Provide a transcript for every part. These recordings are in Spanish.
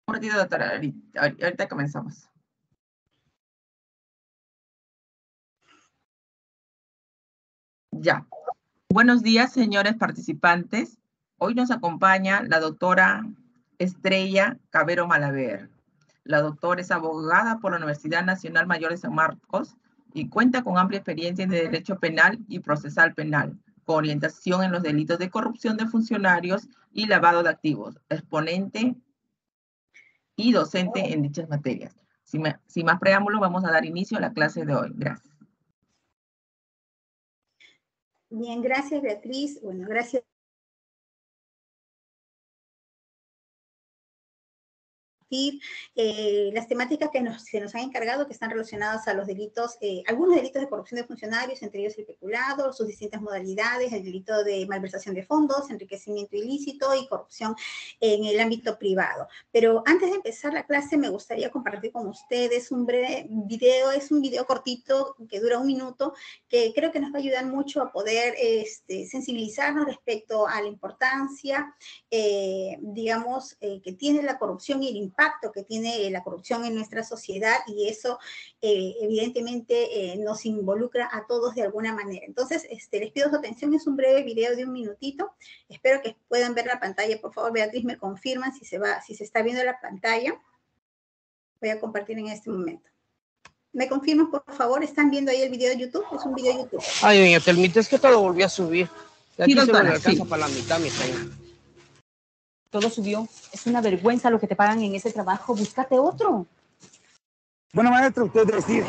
Un ratito, doctora, ahorita comenzamos. Ya. Buenos días, señores participantes. Hoy nos acompaña la doctora Estrella Cabero Malaver. La doctora es abogada por la Universidad Nacional Mayor de San Marcos y cuenta con amplia experiencia en Derecho Penal y Procesal Penal, con orientación en los delitos de corrupción de funcionarios y lavado de activos, exponente y docente en dichas materias. Sin más preámbulos, vamos a dar inicio a la clase de hoy. Gracias. Bien, gracias, Beatriz. Bueno, gracias. Las temáticas que se nos han encargado, que están relacionadas a los delitos, algunos delitos de corrupción de funcionarios, entre ellos el peculado, sus distintas modalidades, el delito de malversación de fondos, enriquecimiento ilícito y corrupción en el ámbito privado. Pero antes de empezar la clase, me gustaría compartir con ustedes un breve video. Es un video cortito que dura 1 minuto, que creo que nos va a ayudar mucho a poder sensibilizarnos respecto a la importancia, digamos, que tiene la corrupción y el impacto que tiene la corrupción en nuestra sociedad, y eso evidentemente nos involucra a todos de alguna manera. Entonces, les pido su atención. Es un breve video de 1 minutito. Espero que puedan ver la pantalla. Por favor, Beatriz, me confirman si se está viendo la pantalla. Voy a compartir en este momento. ¿Me confirman, por favor? ¿Están viendo ahí el video de YouTube? Es un video de YouTube. Ay, doña Telmita, es que todo lo volví a subir. De aquí Sí, doctora, solo le alcanza sí. para la mitad, mi señor. Todo subió. Es una vergüenza lo que te pagan en ese trabajo. Búscate otro. Bueno, maestro, usted decide.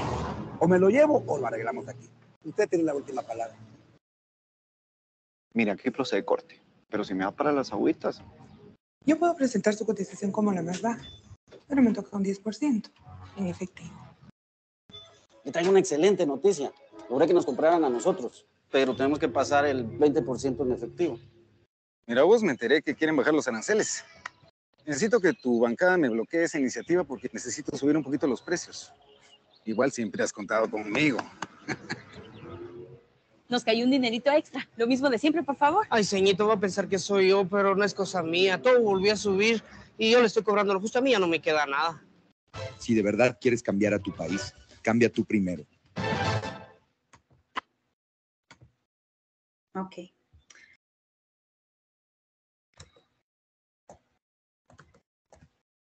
O me lo llevo o lo arreglamos aquí. Usted tiene la última palabra. Mira, aquí procede corte. Pero si me da para las agüitas. Yo puedo presentar su cotización como la más baja, pero me toca un 10% en efectivo. Le traigo una excelente noticia. Logré que nos compraran a nosotros, pero tenemos que pasar el 20% en efectivo. Mira, vos, me enteré que quieren bajar los aranceles. Necesito que tu bancada me bloquee esa iniciativa porque necesito subir un poquito los precios. Igual siempre has contado conmigo. Nos cayó un dinerito extra. Lo mismo de siempre, por favor. Ay, señito, va a pensar que soy yo, pero no es cosa mía. Todo volvió a subir y yo le estoy cobrando lo justo. A mí ya no me queda nada. Si de verdad quieres cambiar a tu país, cambia tú primero. Ok.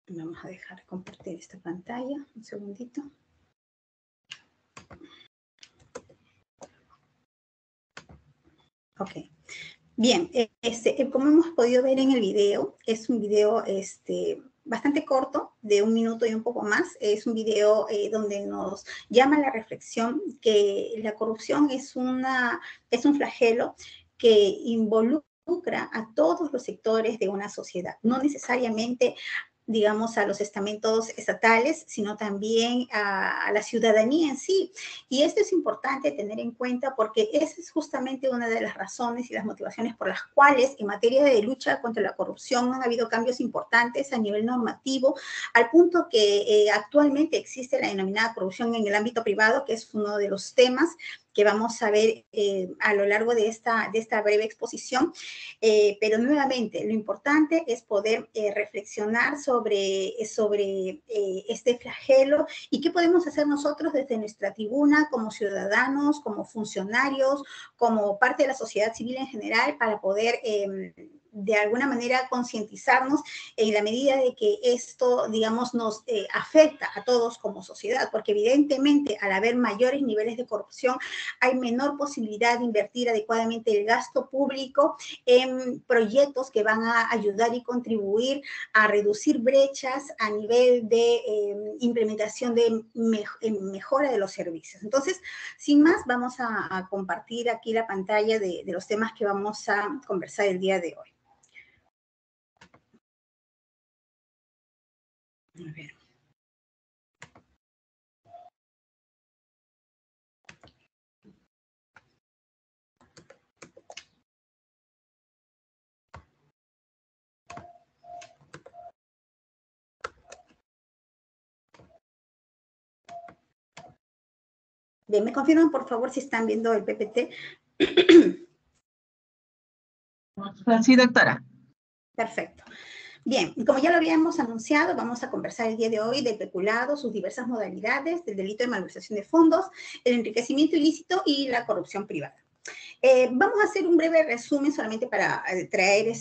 Vamos a dejar compartir esta pantalla. Un segundito. Ok. Bien, como hemos podido ver en el video, es un video bastante corto, de 1 minuto y un poco más. Es un video donde nos llama a la reflexión que la corrupción es un flagelo que involucra a todos los sectores de una sociedad, no necesariamente, digamos, a los estamentos estatales, sino también a la ciudadanía en sí. Y esto es importante tener en cuenta porque esa es justamente una de las razones y las motivaciones por las cuales en materia de lucha contra la corrupción han habido cambios importantes a nivel normativo, al punto que actualmente existe la denominada corrupción en el ámbito privado, que es uno de los temas que vamos a ver a lo largo de esta breve exposición. Pero nuevamente, lo importante es poder reflexionar sobre este flagelo y qué podemos hacer nosotros desde nuestra tribuna como ciudadanos, como funcionarios, como parte de la sociedad civil en general, para poder de alguna manera concientizarnos en la medida de que esto, digamos, nos afecta a todos como sociedad, porque evidentemente al haber mayores niveles de corrupción hay menor posibilidad de invertir adecuadamente el gasto público en proyectos que van a ayudar y contribuir a reducir brechas a nivel de implementación de mejora de los servicios. Entonces, sin más, vamos a compartir aquí la pantalla de los temas que vamos a conversar el día de hoy. A ver. Bien, ¿me confirman, por favor, si están viendo el PPT? Sí, doctora. Perfecto. Bien, como ya lo habíamos anunciado, vamos a conversar el día de hoy del peculado, sus diversas modalidades, del delito de malversación de fondos, el enriquecimiento ilícito y la corrupción privada. Vamos a hacer un breve resumen solamente para traer,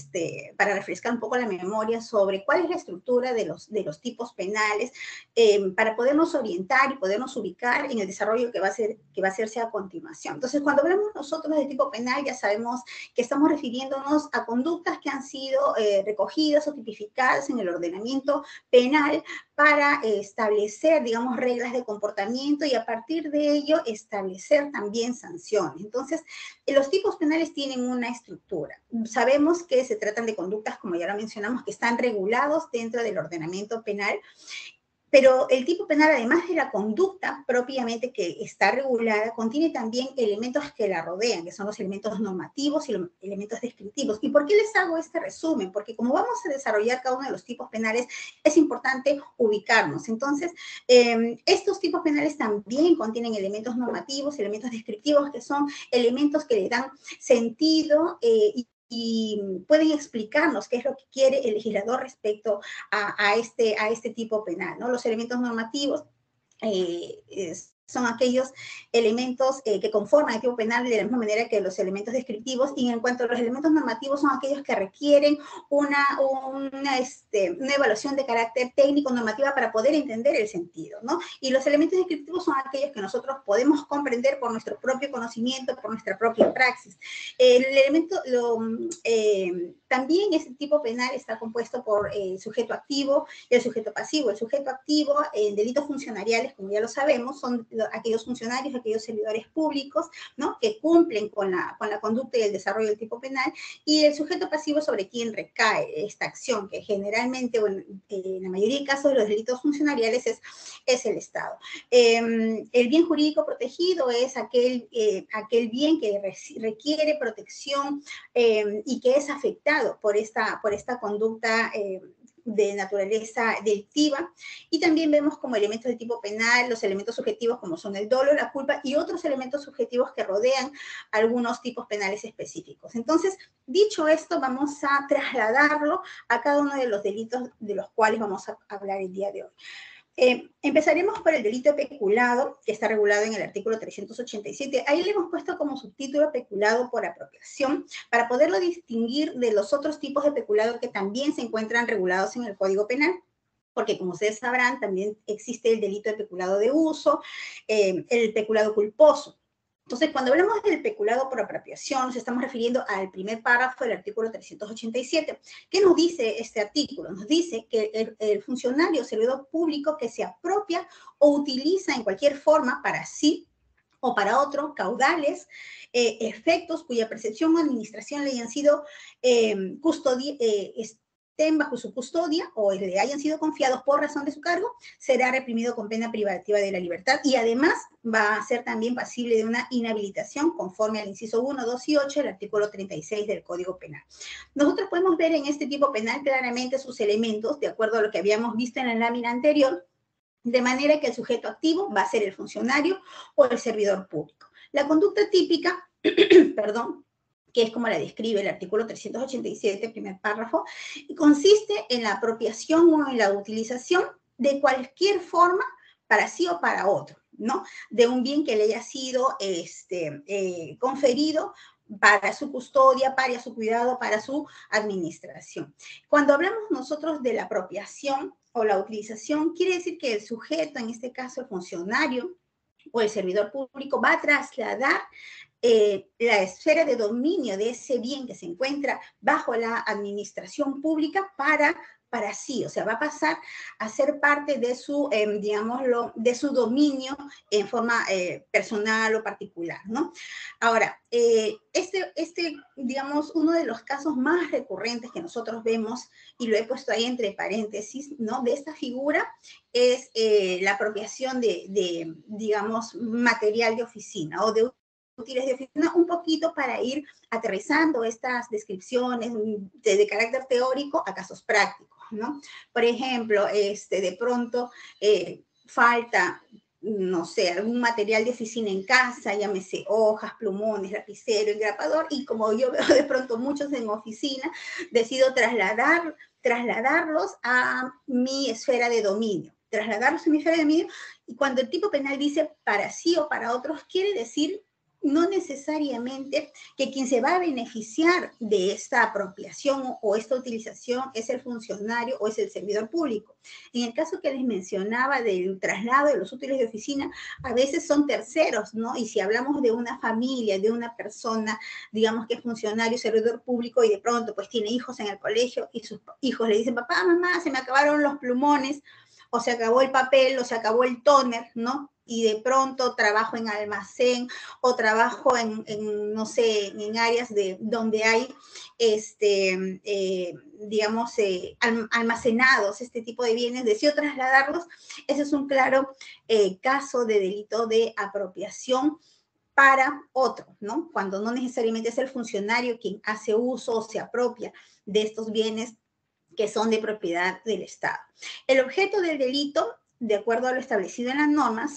para refrescar un poco la memoria sobre cuál es la estructura de los tipos penales, para podernos orientar y podernos ubicar en el desarrollo que va a hacerse a continuación. Entonces, cuando hablamos nosotros de tipo penal, ya sabemos que estamos refiriéndonos a conductas que han sido recogidas o tipificadas en el ordenamiento penal para establecer, digamos, reglas de comportamiento y a partir de ello establecer también sanciones. Entonces, los tipos penales tienen una estructura. Sabemos que se tratan de conductas, como ya lo mencionamos, que están regulados dentro del ordenamiento penal, pero el tipo penal, además de la conducta propiamente que está regulada, contiene también elementos que la rodean, que son los elementos normativos y los elementos descriptivos. ¿Y por qué les hago este resumen? Porque como vamos a desarrollar cada uno de los tipos penales, es importante ubicarnos. Entonces, estos tipos penales también contienen elementos normativos, elementos descriptivos, que son elementos que le dan sentido y pueden explicarnos qué es lo que quiere el legislador respecto a este tipo penal, ¿no? Los elementos normativos son aquellos elementos que conforman el tipo penal de la misma manera que los elementos descriptivos, y en cuanto a los elementos normativos son aquellos que requieren una evaluación de carácter técnico normativa para poder entender el sentido, ¿no? Y los elementos descriptivos son aquellos que nosotros podemos comprender por nuestro propio conocimiento, por nuestra propia praxis. También este tipo penal está compuesto por el sujeto activo y el sujeto pasivo. El sujeto activo en delitos funcionariales, como ya lo sabemos, son aquellos funcionarios, aquellos servidores públicos, ¿no?, que cumplen con la conducta y el desarrollo del tipo penal, y el sujeto pasivo sobre quien recae esta acción, que generalmente, bueno, en la mayoría de casos de los delitos funcionariales es el Estado. El bien jurídico protegido es aquel bien que requiere protección y que es afectado por esta conducta de naturaleza delictiva, y también vemos como elementos de tipo penal los elementos subjetivos como son el dolo, la culpa y otros elementos subjetivos que rodean algunos tipos penales específicos. Entonces, dicho esto, vamos a trasladarlo a cada uno de los delitos de los cuales vamos a hablar el día de hoy. Empezaremos por el delito de peculado, que está regulado en el artículo 387. Ahí le hemos puesto como subtítulo peculado por apropiación, para poderlo distinguir de los otros tipos de peculado que también se encuentran regulados en el Código Penal, porque como ustedes sabrán, también existe el delito de peculado de uso, el peculado culposo. Entonces, cuando hablamos del peculado por apropiación, nos estamos refiriendo al primer párrafo del artículo 387. ¿Qué nos dice este artículo? Nos dice que el funcionario o servidor público que se apropia o utiliza en cualquier forma para sí o para otro caudales, efectos cuya percepción o administración le hayan sido estén bajo su custodia o le hayan sido confiados por razón de su cargo, será reprimido con pena privativa de la libertad, y además va a ser también pasible de una inhabilitación conforme al inciso 1, 2 y 8 del artículo 36 del Código Penal. Nosotros podemos ver en este tipo penal claramente sus elementos, de acuerdo a lo que habíamos visto en la lámina anterior, de manera que el sujeto activo va a ser el funcionario o el servidor público. La conducta típica, perdón, que es como la describe el artículo 387, primer párrafo, consiste en la apropiación o en la utilización de cualquier forma para sí o para otro, ¿no?, de un bien que le haya sido conferido para su custodia, para su cuidado, para su administración. Cuando hablamos nosotros de la apropiación o la utilización, quiere decir que el sujeto, en este caso el funcionario o el servidor público, va a trasladar la esfera de dominio de ese bien que se encuentra bajo la administración pública para sí, o sea, va a pasar a ser parte de su, digámoslo, de su dominio en forma personal o particular, ¿no? Ahora, digamos, uno de los casos más recurrentes que nosotros vemos, y lo he puesto ahí entre paréntesis, ¿no?, de esta figura, es la apropiación de, digamos, material de oficina o de útiles de oficina, un poquito para ir aterrizando estas descripciones de carácter teórico a casos prácticos, ¿no? Por ejemplo, de pronto falta, no sé, algún material de oficina en casa, llámese hojas, plumones, lapicero, engrapador, y como yo veo de pronto muchos en oficina, decido trasladar trasladarlos a mi esfera de dominio. Trasladarlos a mi esfera de dominio, y cuando el tipo penal dice para sí o para otros, quiere decir no necesariamente que quien se va a beneficiar de esta apropiación o esta utilización es el funcionario o es el servidor público. En el caso que les mencionaba del traslado de los útiles de oficina, a veces son terceros, ¿no? Y si hablamos de una familia, de una persona, digamos que es funcionario, servidor público, y de pronto pues tiene hijos en el colegio y sus hijos le dicen, papá, mamá, se me acabaron los plumones, o se acabó el papel, o se acabó el tóner, ¿no? Y de pronto trabajo en almacén o trabajo no sé, en áreas donde hay, digamos, almacenados este tipo de bienes, decido trasladarlos. Ese es un claro caso de delito de apropiación para otro, ¿no? Cuando no necesariamente es el funcionario quien hace uso o se apropia de estos bienes que son de propiedad del Estado. El objeto del delito, de acuerdo a lo establecido en las normas,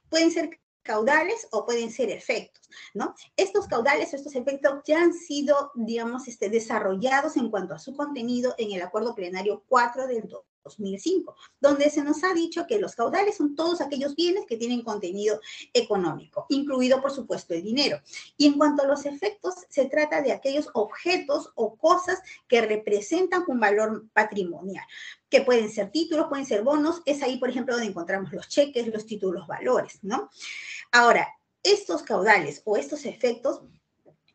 pueden ser caudales o pueden ser efectos, ¿no? Estos caudales o estos efectos ya han sido, digamos, desarrollados en cuanto a su contenido en el Acuerdo Plenario 4 del 2005, donde se nos ha dicho que los caudales son todos aquellos bienes que tienen contenido económico, incluido, por supuesto, el dinero. Y en cuanto a los efectos, se trata de aquellos objetos o cosas que representan un valor patrimonial, que pueden ser títulos, pueden ser bonos. Es ahí, por ejemplo, donde encontramos los cheques, los títulos valores, ¿no? Ahora, estos caudales o estos efectos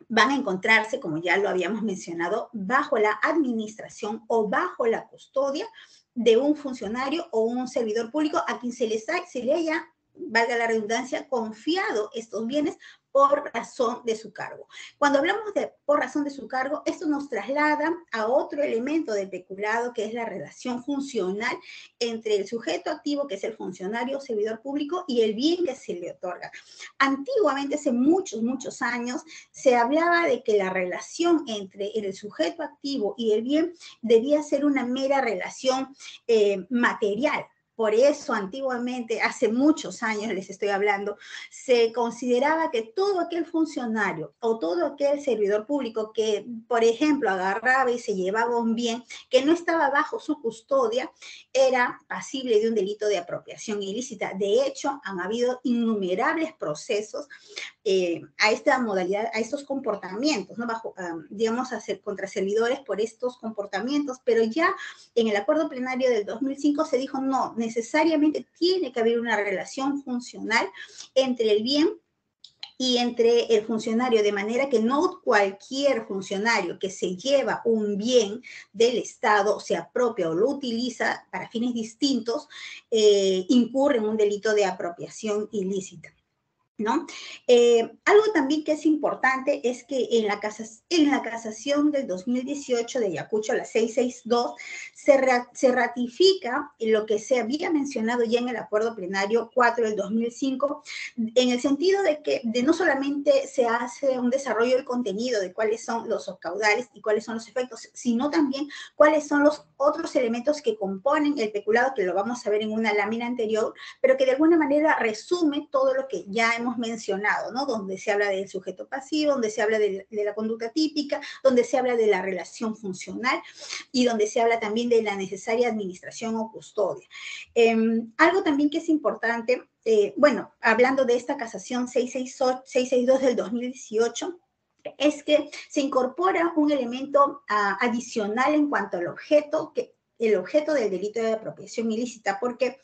van a encontrarse, como ya lo habíamos mencionado, bajo la administración o bajo la custodia de un funcionario o un servidor público a quien se le haya, valga la redundancia, confiado estos bienes por razón de su cargo. Cuando hablamos de por razón de su cargo, esto nos traslada a otro elemento del peculado, que es la relación funcional entre el sujeto activo, que es el funcionario o servidor público, y el bien que se le otorga. Antiguamente, hace muchos, muchos años, se hablaba de que la relación entre el sujeto activo y el bien debía ser una mera relación material. Por eso, antiguamente, hace muchos años les estoy hablando, se consideraba que todo aquel funcionario o todo aquel servidor público que, por ejemplo, agarraba y se llevaba un bien que no estaba bajo su custodia, era pasible de un delito de apropiación ilícita. De hecho, han habido innumerables procesos a esta modalidad, a estos comportamientos, ¿no? Digamos, contra servidores por estos comportamientos, pero ya en el acuerdo plenario del 2005 se dijo, no, necesariamente tiene que haber una relación funcional entre el bien y entre el funcionario, de manera que no cualquier funcionario que se lleva un bien del Estado, se apropia o lo utiliza para fines distintos, incurre en un delito de apropiación ilícita, ¿no? Algo también que es importante es que en la casación del 2018 de Ayacucho, la 662, se ratifica lo que se había mencionado ya en el acuerdo plenario 4 del 2005, en el sentido de que no solamente se hace un desarrollo del contenido de cuáles son los caudales y cuáles son los efectos, sino también cuáles son los otros elementos que componen el peculado, que lo vamos a ver en una lámina anterior, pero que de alguna manera resume todo lo que ya hemos mencionado, ¿no? Donde se habla del sujeto pasivo, donde se habla de la conducta típica, donde se habla de la relación funcional y donde se habla también de la necesaria administración o custodia. Algo también que es importante, bueno, hablando de esta casación 662 del 2018, es que se incorpora un elemento adicional en cuanto al objeto, el objeto del delito de apropiación ilícita, porque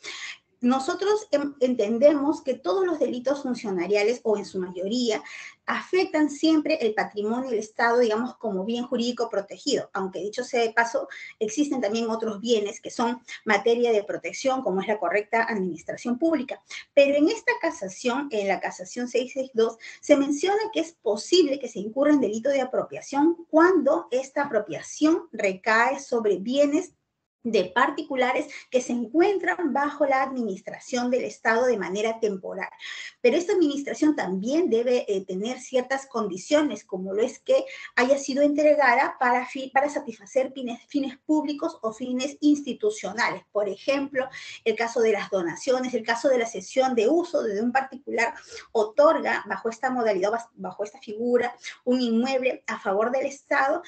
nosotros entendemos que todos los delitos funcionariales, o en su mayoría, afectan siempre el patrimonio del Estado, digamos, como bien jurídico protegido, aunque dicho sea de paso, existen también otros bienes que son materia de protección, como es la correcta administración pública. Pero en esta casación, en la casación 662, se menciona que es posible que se incurra en delito de apropiación cuando esta apropiación recae sobre bienes de particulares que se encuentran bajo la administración del Estado de manera temporal. Pero esta administración también debe tener ciertas condiciones, como lo es que haya sido entregada para satisfacer fines públicos o fines institucionales. Por ejemplo, el caso de las donaciones, el caso de la cesión de uso de un particular otorga bajo esta modalidad, bajo esta figura, un inmueble a favor del Estado,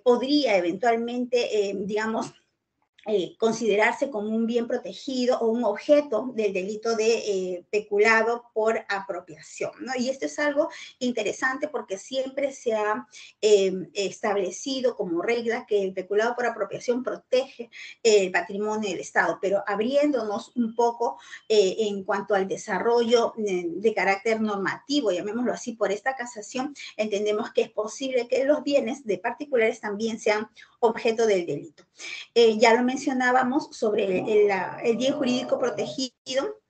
podría eventualmente, digamos, considerarse como un bien protegido o un objeto del delito de peculado por apropiación, ¿no? Y esto es algo interesante porque siempre se ha establecido como regla que el peculado por apropiación protege el patrimonio del Estado, pero abriéndonos un poco en cuanto al desarrollo de carácter normativo, llamémoslo así, por esta casación, entendemos que es posible que los bienes de particulares también sean objeto del delito. Ya lo mencionábamos sobre el bien jurídico protegido,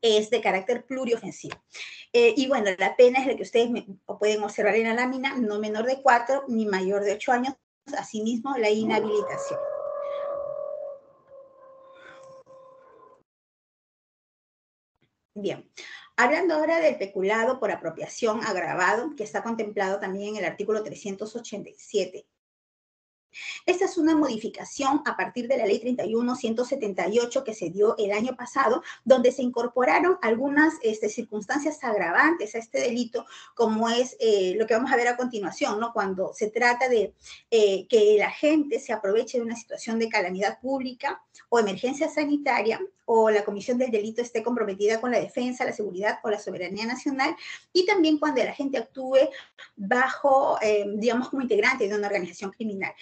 es de carácter pluriofensivo. Y bueno, la pena es la que ustedes pueden observar en la lámina, no menor de 4 ni mayor de 8 años, asimismo la inhabilitación. Bien, hablando ahora del peculado por apropiación agravado, que está contemplado también en el artículo 387. Esta es una modificación a partir de la ley 31.178 que se dio el año pasado, donde se incorporaron algunas circunstancias agravantes a este delito, como es lo que vamos a ver a continuación, ¿no? Cuando se trata de que la gente se aproveche de una situación de calamidad pública o emergencia sanitaria, o la comisión del delito esté comprometida con la defensa, la seguridad o la soberanía nacional, y también cuando la gente actúe bajo, digamos, como integrante de una organización criminal.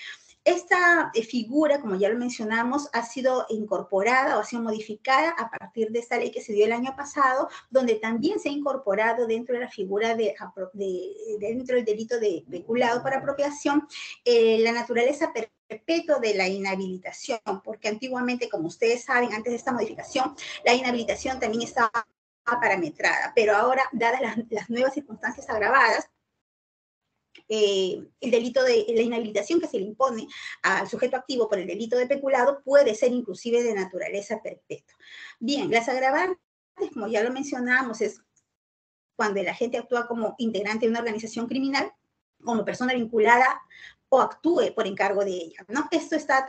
Esta figura, como ya lo mencionamos, ha sido incorporada o ha sido modificada a partir de esta ley que se dio el año pasado, donde también se ha incorporado dentro de la figura dentro del delito de peculado por apropiación, la naturaleza perpetua de la inhabilitación, porque antiguamente, como ustedes saben, antes de esta modificación, la inhabilitación también estaba parametrada, pero ahora, dadas las nuevas circunstancias agravadas, el delito de la inhabilitación que se le impone al sujeto activo por el delito de peculado puede ser inclusive de naturaleza perpetua. Bien, las agravantes, como ya lo mencionamos, es cuando el agente actúa como integrante de una organización criminal, como persona vinculada o actúe por encargo de ella, ¿no? Esto está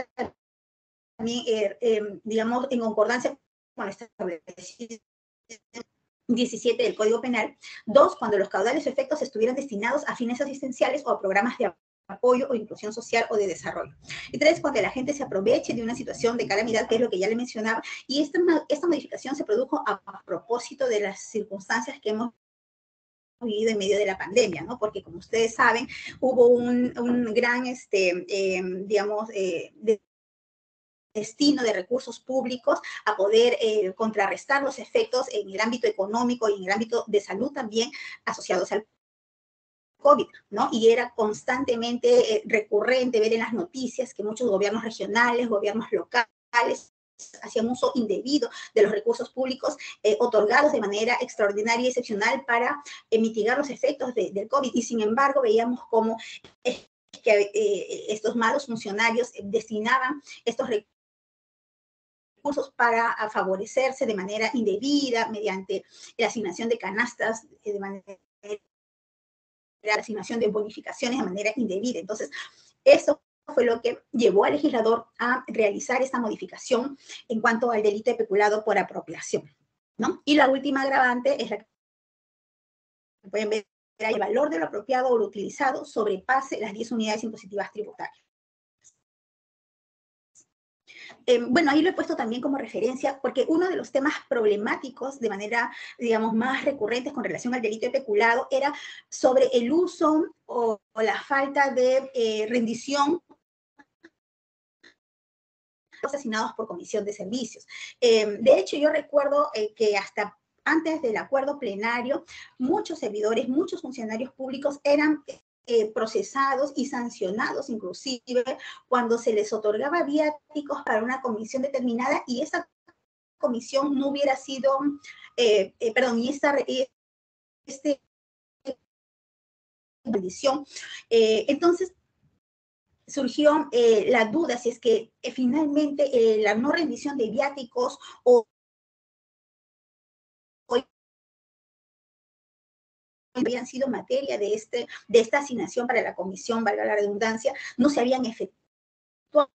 también, digamos, en concordancia con lo establecido 17 del Código Penal. 2, cuando los caudales o efectos estuvieran destinados a fines asistenciales o a programas de apoyo o inclusión social o de desarrollo. Y 3, cuando la gente se aproveche de una situación de calamidad, que es lo que ya le mencionaba, y esta modificación se produjo a propósito de las circunstancias que hemos vivido en medio de la pandemia, ¿no? Porque como ustedes saben, hubo un gran, digamos, destino de recursos públicos a poder contrarrestar los efectos en el ámbito económico y en el ámbito de salud también asociados al COVID, ¿no? Y era constantemente recurrente ver en las noticias que muchos gobiernos regionales, gobiernos locales, hacían uso indebido de los recursos públicos otorgados de manera extraordinaria y excepcional para mitigar los efectos del COVID. Y sin embargo, veíamos cómo que estos malos funcionarios destinaban estos recursos para favorecerse de manera indebida mediante la asignación de canastas, de manera la asignación de bonificaciones de manera indebida. Entonces, eso fue lo que llevó al legislador a realizar esta modificación en cuanto al delito de peculado por apropiación, ¿no? Y la última agravante es la que pueden ver, el valor de lo apropiado o lo utilizado sobrepase las 10 unidades impositivas tributarias. Bueno, ahí lo he puesto también como referencia porque uno de los temas problemáticos de manera, digamos, más recurrentes con relación al delito de peculado era sobre el uso o la falta de rendición asignados por comisión de servicios. De hecho, yo recuerdo que hasta antes del acuerdo plenario, muchos servidores, muchos funcionarios públicos eran procesados y sancionados inclusive cuando se les otorgaba viáticos para una comisión determinada y esa comisión no hubiera sido, y esta condición. Entonces, surgió la duda si es que finalmente la no rendición de viáticos o habían sido materia de esta asignación para la comisión, valga la redundancia, no se habían efectuado.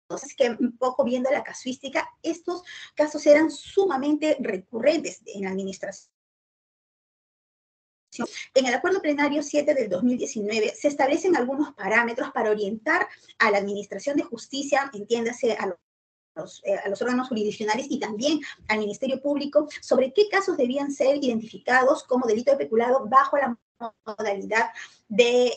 Entonces, que un poco viendo la casuística, estos casos eran sumamente recurrentes en la administración. En el acuerdo plenario 7 del 2019 se establecen algunos parámetros para orientar a la administración de justicia, entiéndase a los órganos jurisdiccionales y también al Ministerio Público sobre qué casos debían ser identificados como delito de peculado bajo la modalidad de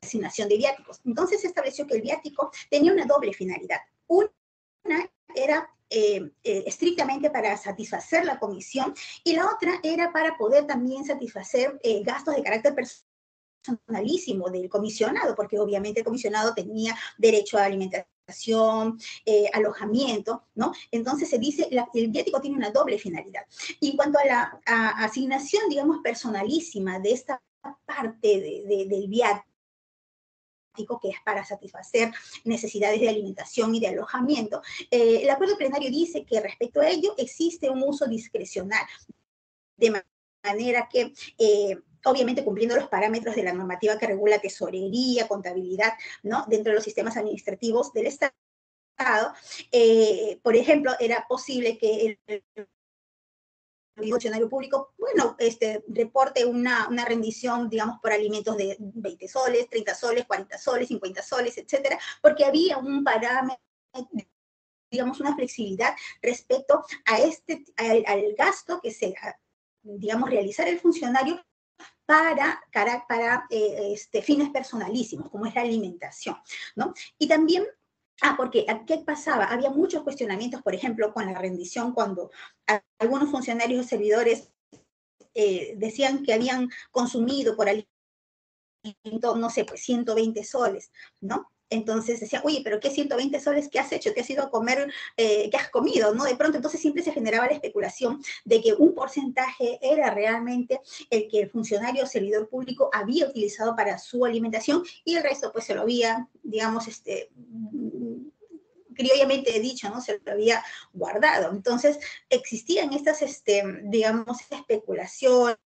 asignación de viáticos. Entonces se estableció que el viático tenía una doble finalidad. Una era estrictamente para satisfacer la comisión y la otra era para poder también satisfacer gastos de carácter personalísimo del comisionado, porque obviamente el comisionado tenía derecho a alimentación, alojamiento, ¿no? Entonces se dice, el viático tiene una doble finalidad. Y en cuanto a la asignación, digamos, personalísima de esta parte del viático, que es para satisfacer necesidades de alimentación y de alojamiento, el acuerdo plenario dice que respecto a ello existe un uso discrecional, de manera que obviamente cumpliendo los parámetros de la normativa que regula tesorería, contabilidad, ¿no? Dentro de los sistemas administrativos del Estado, por ejemplo, era posible que el funcionario público, bueno, reporte una rendición, digamos, por alimentos de 20 soles, 30 soles, 40 soles, 50 soles, etcétera, porque había un parámetro, digamos, una flexibilidad respecto a al gasto que se, digamos, realizar el funcionario para fines personalísimos, como es la alimentación, ¿no? Y también, porque ¿qué pasaba? Había muchos cuestionamientos, por ejemplo, con la rendición, cuando algunos funcionarios o servidores decían que habían consumido por alimento, no sé, pues 120 soles, ¿no? Entonces decía, oye, pero ¿qué 120 soles? ¿Qué has hecho? ¿Qué has ido a comer? ¿Qué has comido? ¿No? De pronto, entonces siempre se generaba la especulación de que un porcentaje era realmente el que el funcionario o servidor público había utilizado para su alimentación y el resto pues se lo había, digamos, criollamente dicho, ¿no? Se lo había guardado. Entonces existían estas, digamos, especulaciones,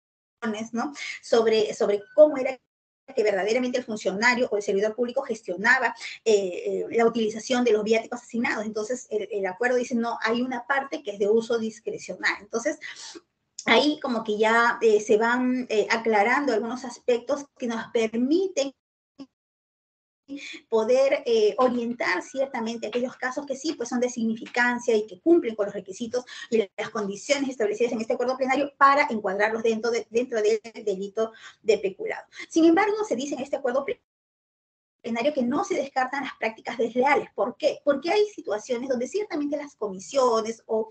¿no? Sobre cómo era que verdaderamente el funcionario o el servidor público gestionaba la utilización de los viáticos asignados. Entonces, el acuerdo dice, no, hay una parte que es de uso discrecional. Entonces, ahí como que ya se van aclarando algunos aspectos que nos permiten poder orientar ciertamente aquellos casos que sí, pues son de significancia y que cumplen con los requisitos y las condiciones establecidas en este acuerdo plenario para encuadrarlos dentro del delito de peculado. Sin embargo, se dice en este acuerdo plenario que no se descartan las prácticas desleales. ¿Por qué? Porque hay situaciones donde ciertamente las comisiones o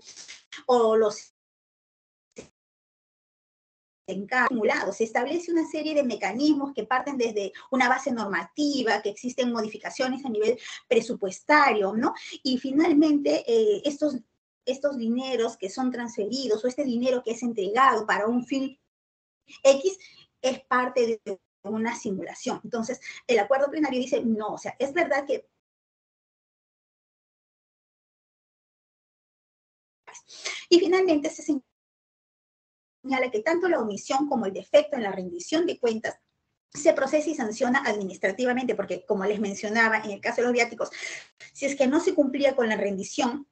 los acumulados. Se establece una serie de mecanismos que parten desde una base normativa, que existen modificaciones a nivel presupuestario, ¿no? Y finalmente estos dineros que son transferidos o este dinero que es entregado para un fin X es parte de una simulación. Entonces, el acuerdo plenario dice, no, o sea, es verdad que y finalmente se señala que tanto la omisión como el defecto en la rendición de cuentas se procesa y sanciona administrativamente, porque como les mencionaba, en el caso de los viáticos, si es que no se cumplía con la rendición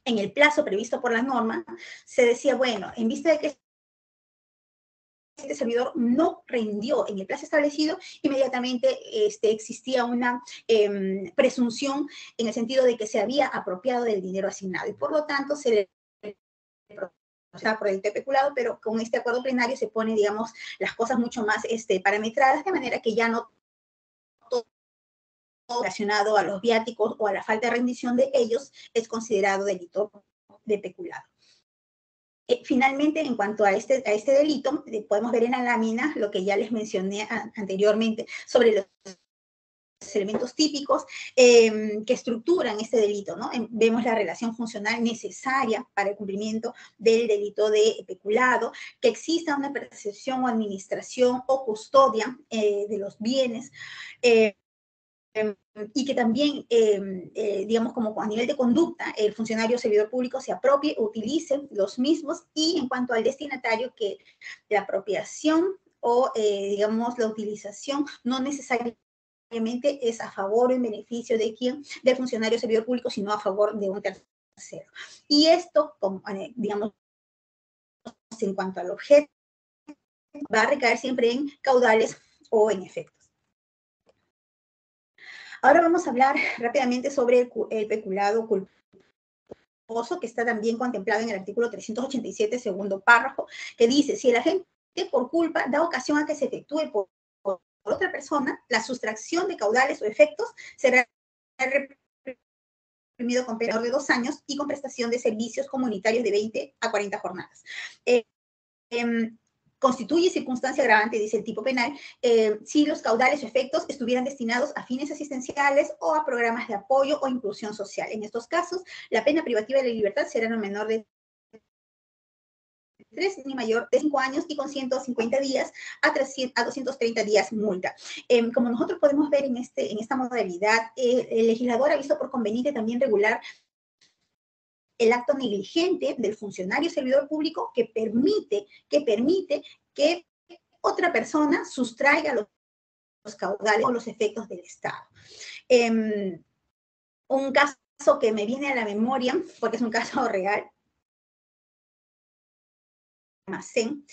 en el plazo previsto por la norma, se decía, bueno, en vista de que este servidor no rindió en el plazo establecido, inmediatamente existía una presunción en el sentido de que se había apropiado del dinero asignado y por lo tanto se le por el peculado, pero con este acuerdo plenario se pone, digamos, las cosas mucho más parametradas, de manera que ya no todo relacionado a los viáticos o a la falta de rendición de ellos es considerado delito de peculado. Finalmente, en cuanto a este delito, podemos ver en la lámina lo que ya les mencioné anteriormente sobre los elementos típicos que estructuran este delito, ¿no? Vemos la relación funcional necesaria para el cumplimiento del delito de peculado, que exista una percepción o administración o custodia de los bienes, y que también, digamos, como a nivel de conducta, el funcionario o servidor público se apropie o utilice los mismos, y en cuanto al destinatario, que la apropiación o, digamos, la utilización no necesariamente es a favor o en beneficio de quién, del funcionario o servidor público, sino a favor de un tercero. Y esto, como, digamos, en cuanto al objeto, va a recaer siempre en caudales o en efectos. Ahora vamos a hablar rápidamente sobre el peculado culposo, que está también contemplado en el artículo 387, segundo párrafo, que dice: si el agente por culpa da ocasión a que se efectúe por otra persona, la sustracción de caudales o efectos será reprimido con pena de 2 años y con prestación de servicios comunitarios de 20 a 40 jornadas. Constituye circunstancia agravante, dice el tipo penal, si los caudales o efectos estuvieran destinados a fines asistenciales o a programas de apoyo o inclusión social. En estos casos, la pena privativa de la libertad será no menor de 3 ni mayor de 5 años y con 150 días a 230 días multa. Como nosotros podemos ver en esta modalidad, el legislador ha visto por conveniente también regular el acto negligente del funcionario servidor público que permite que otra persona sustraiga los caudales o los efectos del Estado. Un caso que me viene a la memoria, porque es un caso real, almacén,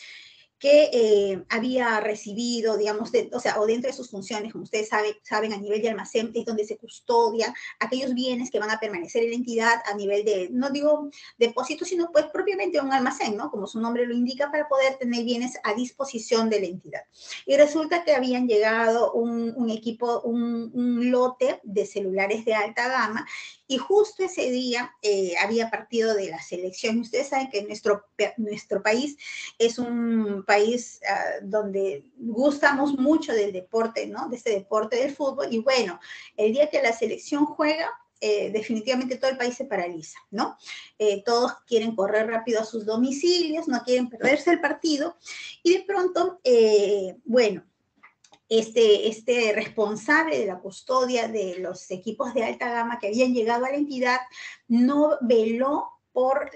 que había recibido, digamos, o dentro de sus funciones, como ustedes saben, a nivel de almacén, es donde se custodia aquellos bienes que van a permanecer en la entidad a nivel de, no digo depósito, sino pues propiamente un almacén, ¿no? Como su nombre lo indica, para poder tener bienes a disposición de la entidad. Y resulta que habían llegado un equipo, un lote de celulares de alta gama, y justo ese día había partido de la selección. Ustedes saben que nuestro país es un país donde gustamos mucho del deporte, ¿no? De este deporte del fútbol. Y bueno, el día que la selección juega, definitivamente todo el país se paraliza, ¿no? Todos quieren correr rápido a sus domicilios, no quieren perderse el partido. Y de pronto, bueno, este responsable de la custodia de los equipos de alta gama que habían llegado a la entidad no veló por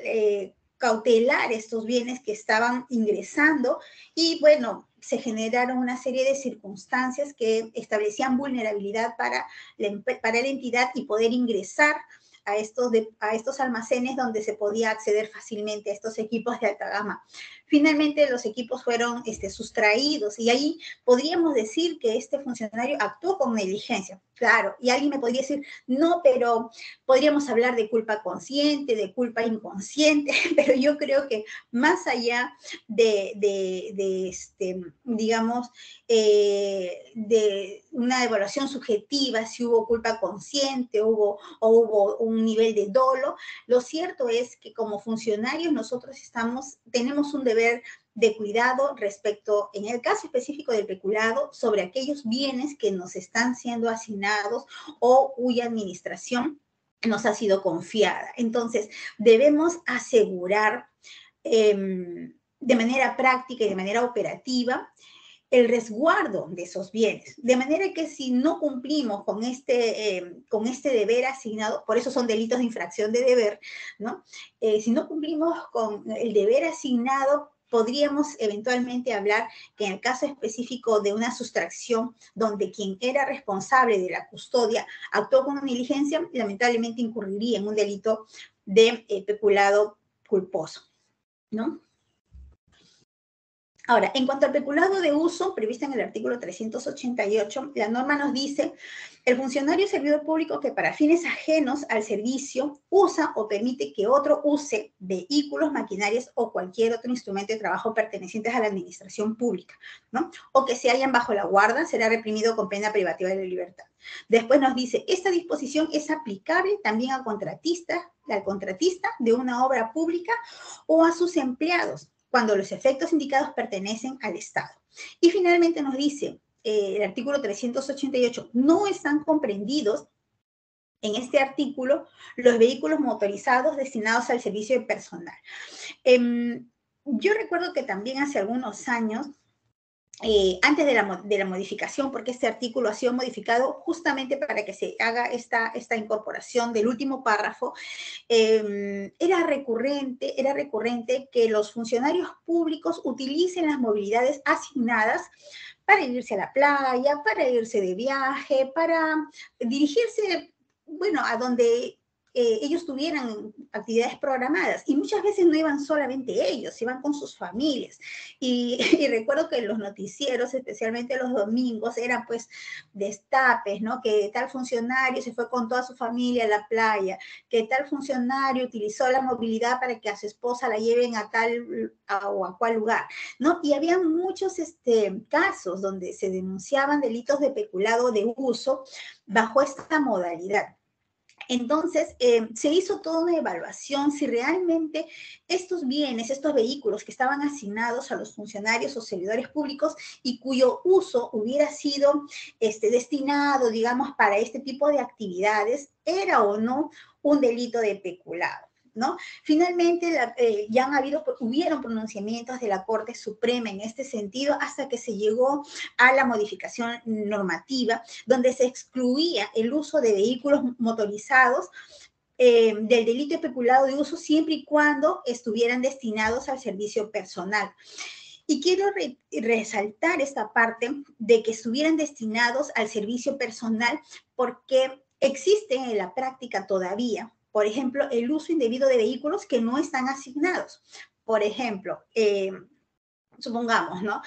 cautelar estos bienes que estaban ingresando, y bueno, se generaron una serie de circunstancias que establecían vulnerabilidad para la entidad y poder ingresar a estos almacenes donde se podía acceder fácilmente a estos equipos de alta gama. Finalmente los equipos fueron sustraídos, y ahí podríamos decir que este funcionario actuó con negligencia. Claro, y alguien me podría decir, no, pero podríamos hablar de culpa consciente, de culpa inconsciente, pero yo creo que más allá digamos, de una evaluación subjetiva, si hubo culpa consciente o hubo un nivel de dolo, lo cierto es que como funcionarios nosotros tenemos un deber de cuidado respecto, en el caso específico del peculado, sobre aquellos bienes que nos están siendo asignados o cuya administración nos ha sido confiada. Entonces, debemos asegurar de manera práctica y de manera operativa el resguardo de esos bienes, de manera que si no cumplimos con este deber asignado, por eso son delitos de infracción de deber, ¿no? Si no cumplimos con el deber asignado, podríamos eventualmente hablar que en el caso específico de una sustracción donde quien era responsable de la custodia actuó con negligencia, lamentablemente incurriría en un delito de peculado culposo, ¿no? Ahora, en cuanto al peculado de uso previsto en el artículo 388, la norma nos dice: el funcionario o servidor público que para fines ajenos al servicio usa o permite que otro use vehículos, maquinarias o cualquier otro instrumento de trabajo pertenecientes a la administración pública, ¿no? O que se hallan bajo la guarda, será reprimido con pena privativa de la libertad. Después nos dice: esta disposición es aplicable también al contratista de una obra pública o a sus empleados, cuando los efectos indicados pertenecen al Estado. Y finalmente nos dice: el artículo 388, no están comprendidos en este artículo los vehículos motorizados destinados al servicio de personal. Yo recuerdo que también hace algunos años, antes de la modificación, porque este artículo ha sido modificado justamente para que se haga esta incorporación del último párrafo, era recurrente que los funcionarios públicos utilicen las movilidades asignadas para irse a la playa, para irse de viaje, para dirigirse, bueno, a donde ellos tuvieran actividades programadas, y muchas veces no iban solamente ellos, iban con sus familias, y recuerdo que los noticieros, especialmente los domingos, eran pues destapes, ¿no? Que tal funcionario se fue con toda su familia a la playa, que tal funcionario utilizó la movilidad para que a su esposa la lleven a tal o a cual lugar, ¿no? Y había muchos casos donde se denunciaban delitos de peculado de uso bajo esta modalidad. Entonces, se hizo toda una evaluación si realmente estos bienes, estos vehículos que estaban asignados a los funcionarios o servidores públicos y cuyo uso hubiera sido destinado, digamos, para este tipo de actividades, era o no un delito de peculado, ¿no? Finalmente, ya hubieron pronunciamientos de la Corte Suprema en este sentido hasta que se llegó a la modificación normativa, donde se excluía el uso de vehículos motorizados del delito de peculado de uso siempre y cuando estuvieran destinados al servicio personal. Y quiero resaltar esta parte de que estuvieran destinados al servicio personal porque existen en la práctica todavía, por ejemplo, el uso indebido de vehículos que no están asignados. Por ejemplo, supongamos, ¿no?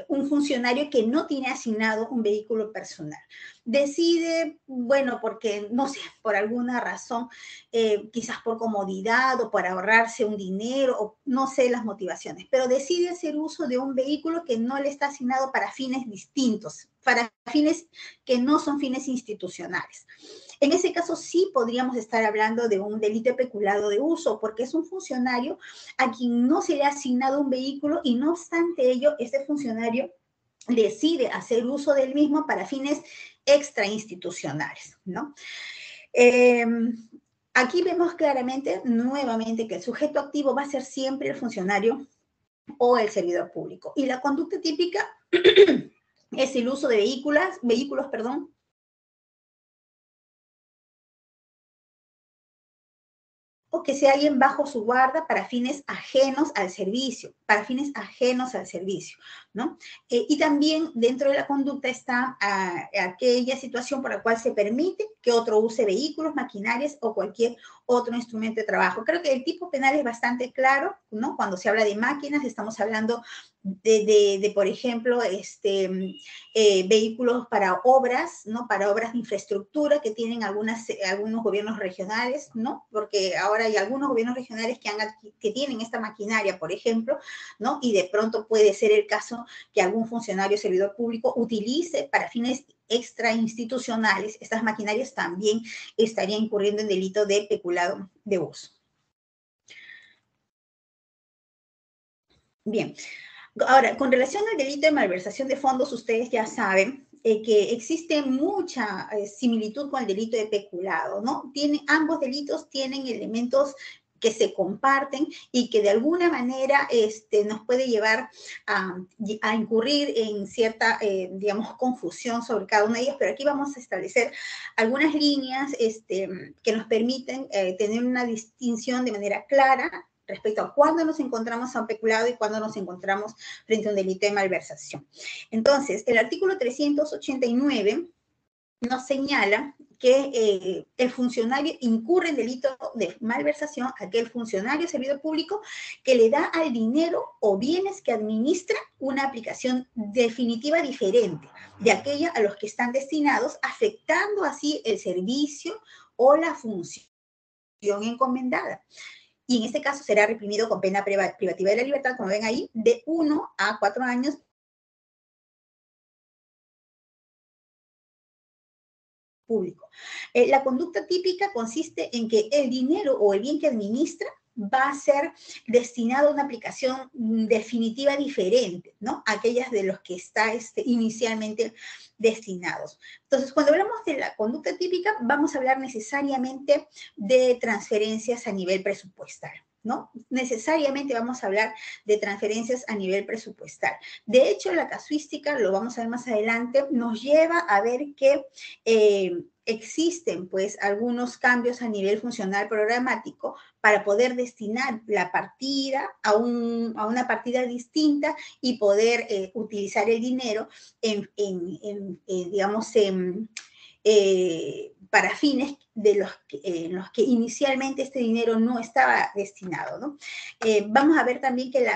Un funcionario que no tiene asignado un vehículo personal. Decide, bueno, porque, no sé, por alguna razón, quizás por comodidad o para ahorrarse un dinero, o no sé las motivaciones, pero decide hacer uso de un vehículo que no le está asignado para fines distintos, para fines que no son fines institucionales. En ese caso sí podríamos estar hablando de un delito de peculado de uso, porque es un funcionario a quien no se le ha asignado un vehículo y no obstante ello, este funcionario decide hacer uso del mismo para fines extrainstitucionales, ¿no? Aquí vemos claramente, nuevamente, que el sujeto activo va a ser siempre el funcionario o el servidor público. Y la conducta típica es el uso de vehículos, o que sea alguien bajo su guarda para fines ajenos al servicio, ¿no? Y también dentro de la conducta está aquella situación por la cual se permite que otro use vehículos, maquinarias o cualquier otro instrumento de trabajo. Creo que el tipo penal es bastante claro, ¿no? Cuando se habla de máquinas, estamos hablando por ejemplo, vehículos para obras, ¿no? Para obras de infraestructura que tienen algunos gobiernos regionales, ¿no? Porque ahora hay algunos gobiernos regionales que tienen esta maquinaria, por ejemplo, ¿no? Y de pronto puede ser el caso que algún funcionario o servidor público utilice para fines extrainstitucionales. Estas maquinarias también estarían incurriendo en delito de peculado de uso. Bien. Ahora, con relación al delito de malversación de fondos, ustedes ya saben que existe mucha similitud con el delito de peculado, ¿no? Ambos delitos tienen elementos que se comparten y que de alguna manera nos puede llevar a incurrir en cierta, digamos, confusión sobre cada una de ellas, pero aquí vamos a establecer algunas líneas que nos permiten tener una distinción de manera clara respecto a cuándo nos encontramos a un peculado y cuándo nos encontramos frente a un delito de malversación. Entonces, el artículo 389 nos señala que el funcionario incurre en delito de malversación aquel funcionario servidor público que le da al dinero o bienes que administra una aplicación definitiva diferente de aquella a los que están destinados, afectando así el servicio o la función encomendada. Y en este caso será reprimido con pena privativa de la libertad, como ven ahí, de 1 a 4 años. Público. La conducta típica consiste en que el dinero o el bien que administra, va a ser destinado a una aplicación definitiva diferente, ¿no? Aquellas de los que está inicialmente destinados. Entonces, cuando hablamos de la conducta típica, vamos a hablar necesariamente de transferencias a nivel presupuestal, ¿no? Necesariamente vamos a hablar de transferencias a nivel presupuestal. De hecho, la casuística, lo vamos a ver más adelante, nos lleva a ver que existen, pues, algunos cambios a nivel funcional programático para poder destinar la partida a una partida distinta y poder utilizar el dinero para fines en los que inicialmente este dinero no estaba destinado, ¿no? Vamos a ver también que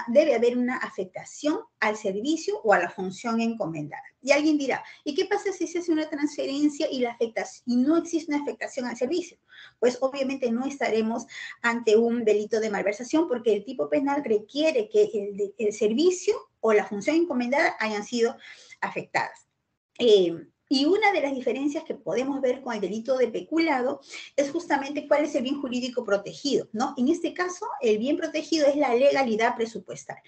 debe haber una afectación al servicio o a la función encomendada. Y alguien dirá, ¿y qué pasa si se hace una transferencia y no existe una afectación al servicio? Pues obviamente no estaremos ante un delito de malversación porque el tipo penal requiere que el servicio o la función encomendada hayan sido afectadas. Y una de las diferencias que podemos ver con el delito de peculado es justamente cuál es el bien jurídico protegido, ¿no? En este caso, el bien protegido es la legalidad presupuestal.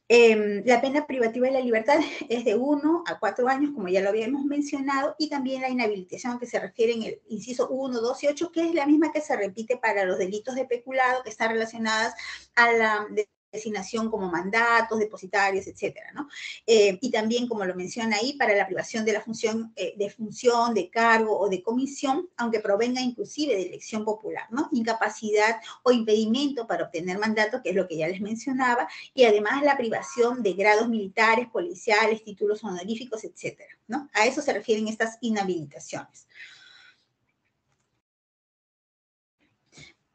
La pena privativa de la libertad es de 1 a 4 años, como ya lo habíamos mencionado, y también la inhabilitación que se refiere en el inciso 1, 2 y 8, que es la misma que se repite para los delitos de peculado que están relacionadas a la designación como mandatos, depositarios, etcétera, ¿no? Y también, como lo menciona ahí, para la privación de la función, de cargo o de comisión, aunque provenga inclusive de elección popular, ¿no? Incapacidad o impedimento para obtener mandato, que es lo que ya les mencionaba, y además la privación de grados militares, policiales, títulos honoríficos, etcétera, ¿no? A eso se refieren estas inhabilitaciones.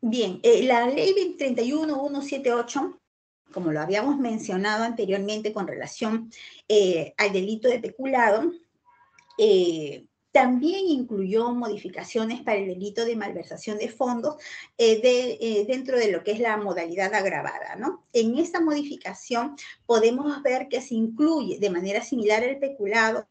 Bien, la ley 31178, como lo habíamos mencionado anteriormente con relación al delito de peculado, también incluyó modificaciones para el delito de malversación de fondos dentro de lo que es la modalidad agravada, ¿no? En esta modificación podemos ver que se incluye de manera similar al peculado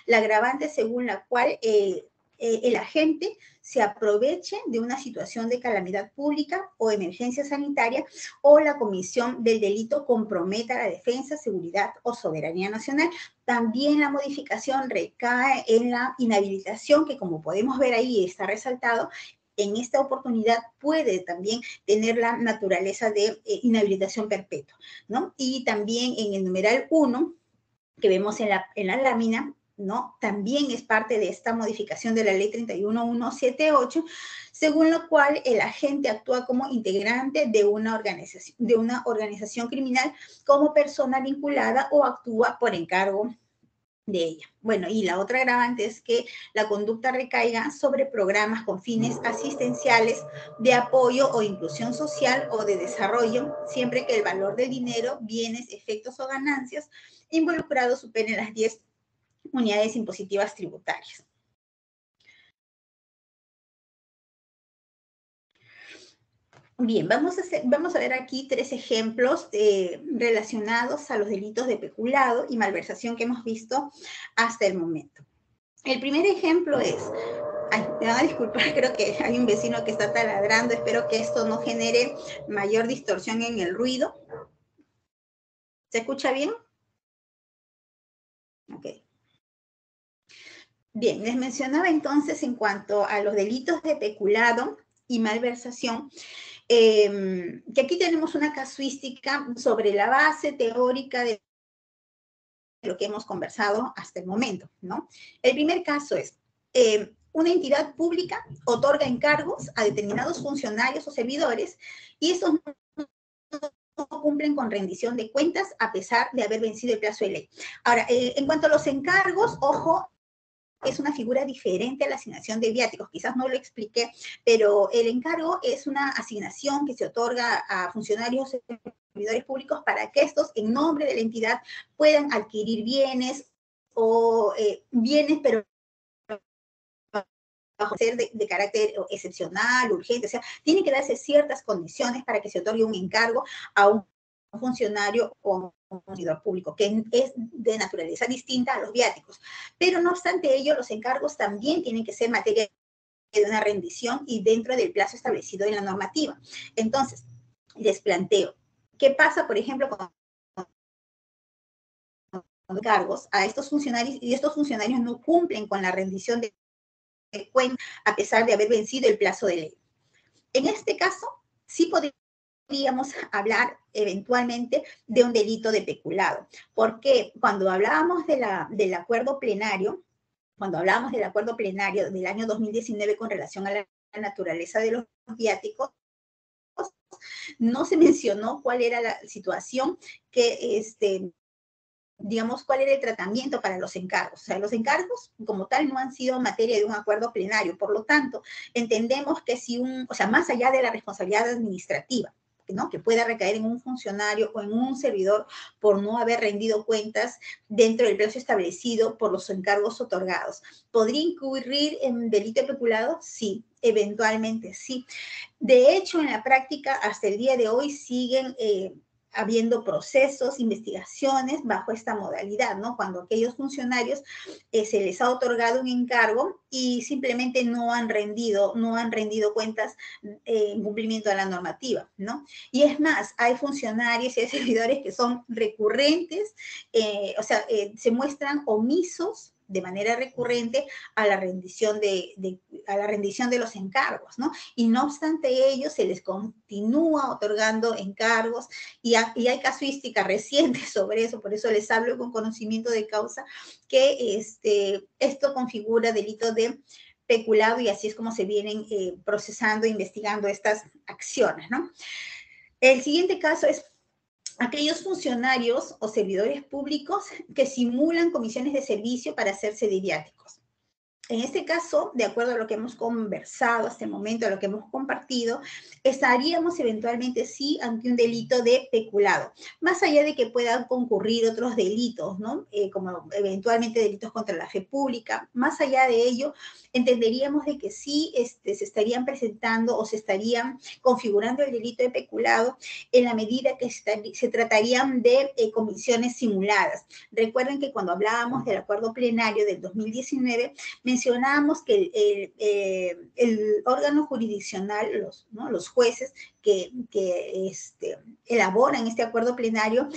la agravante según la cual el agente se aproveche de una situación de calamidad pública o emergencia sanitaria o la comisión del delito comprometa la defensa, seguridad o soberanía nacional. También la modificación recae en la inhabilitación, que como podemos ver ahí está resaltado, en esta oportunidad puede también tener la naturaleza de inhabilitación perpetua, ¿no? Y también en el numeral 1, que vemos en la lámina, ¿no? También es parte de esta modificación de la ley 31178, según lo cual el agente actúa como integrante de una organización criminal como persona vinculada o actúa por encargo de ella. Bueno, y la otra agravante es que la conducta recaiga sobre programas con fines asistenciales, de apoyo o inclusión social o de desarrollo, siempre que el valor del dinero, bienes, efectos o ganancias involucrados superen las 10 unidades impositivas tributarias. Bien, vamos a ver aquí 3 ejemplos relacionados a los delitos de peculado y malversación que hemos visto hasta el momento. El primer ejemplo es, me van a disculpar, creo que hay un vecino que está taladrando, espero que esto no genere mayor distorsión en el ruido. ¿Se escucha bien? Ok. Bien, les mencionaba entonces en cuanto a los delitos de peculado y malversación, que aquí tenemos una casuística sobre la base teórica de lo que hemos conversado hasta el momento, ¿no? El primer caso es, una entidad pública otorga encargos a determinados funcionarios o servidores y estos no cumplen con rendición de cuentas a pesar de haber vencido el plazo de ley. Ahora, en cuanto a los encargos, ojo, es una figura diferente a la asignación de viáticos. Quizás no lo expliqué, pero el encargo es una asignación que se otorga a funcionarios y servidores públicos para que estos, en nombre de la entidad, puedan adquirir bienes o bienes, pero bajo ser de carácter excepcional, urgente. O sea, tienen que darse ciertas condiciones para que se otorgue un encargo a un funcionario o un servidor público, que es de naturaleza distinta a los viáticos. Pero no obstante ello, los encargos también tienen que ser materia de una rendición y dentro del plazo establecido en la normativa. Entonces, les planteo, ¿qué pasa, por ejemplo, con cargos a estos funcionarios y estos funcionarios no cumplen con la rendición de cuentas a pesar de haber vencido el plazo de ley? En este caso, sí podríamos hablar eventualmente de un delito de peculado, porque cuando hablábamos del acuerdo plenario, del año 2019 con relación a la naturaleza de los viáticos, no se mencionó cuál era la situación que, digamos, cuál era el tratamiento para los encargos. O sea, los encargos como tal no han sido materia de un acuerdo plenario. Por lo tanto, entendemos que si más allá de la responsabilidad administrativa, ¿no?, que pueda recaer en un funcionario o en un servidor por no haber rendido cuentas dentro del plazo establecido por los encargos otorgados, ¿podría incurrir en delito de peculado? Sí, eventualmente sí. De hecho, en la práctica, hasta el día de hoy siguen habiendo procesos, investigaciones bajo esta modalidad, ¿no? Cuando aquellos funcionarios se les ha otorgado un encargo y simplemente no han rendido cuentas en cumplimiento de la normativa, ¿no? Y es más, hay funcionarios y hay servidores que son recurrentes, se muestran omisos de manera recurrente a la rendición de los encargos, ¿no? Y no obstante ello, se les continúa otorgando encargos y hay casuística reciente sobre eso, por eso les hablo con conocimiento de causa, que esto configura delito de peculado y así es como se vienen procesando e investigando estas acciones, ¿no? El siguiente caso es aquellos funcionarios o servidores públicos que simulan comisiones de servicio para hacerse de viáticos. En este caso, de acuerdo a lo que hemos conversado hasta el momento, a lo que hemos compartido, estaríamos eventualmente sí ante un delito de peculado, más allá de que puedan concurrir otros delitos, ¿no? Como eventualmente delitos contra la fe pública. Más allá de ello, entenderíamos de que sí se estarían presentando o se estarían configurando el delito de peculado en la medida que se tratarían de comisiones simuladas. Recuerden que cuando hablábamos del acuerdo plenario del 2019, mencionábamos que el órgano jurisdiccional, los jueces que elaboran este acuerdo plenario,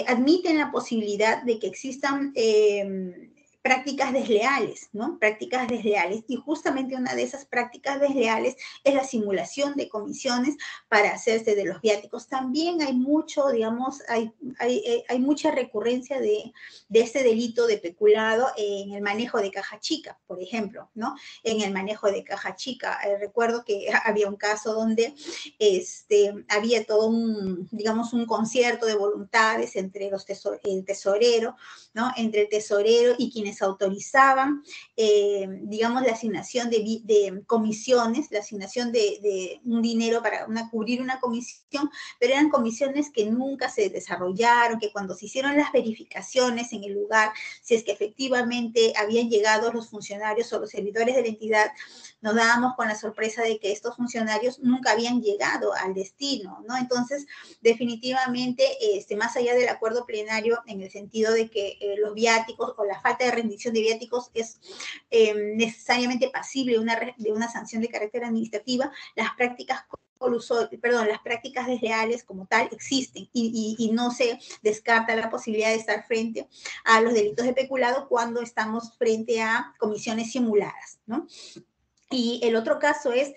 admiten la posibilidad de que existan prácticas desleales, ¿no? Prácticas desleales. Y justamente una de esas prácticas desleales es la simulación de comisiones para hacerse de los viáticos. También hay mucho, digamos, hay mucha recurrencia de este delito de peculado en el manejo de caja chica, por ejemplo, ¿no? En el manejo de caja chica. Recuerdo que había un caso donde había todo digamos, un concierto de voluntades entre el tesorero, ¿no? Entre el tesorero y quienes autorizaban, digamos, la asignación de comisiones, la asignación de un dinero para cubrir una comisión, pero eran comisiones que nunca se desarrollaron, que cuando se hicieron las verificaciones en el lugar, si es que efectivamente habían llegado los funcionarios o los servidores de la entidad, nos dábamos con la sorpresa de que estos funcionarios nunca habían llegado al destino, ¿no? Entonces, definitivamente, más allá del acuerdo plenario, en el sentido de que los viáticos o la falta de rendición de viáticos es necesariamente pasible de una sanción de carácter administrativa, las prácticas desleales como tal existen y no se descarta la posibilidad de estar frente a los delitos de peculado cuando estamos frente a comisiones simuladas, ¿no? Y el otro caso es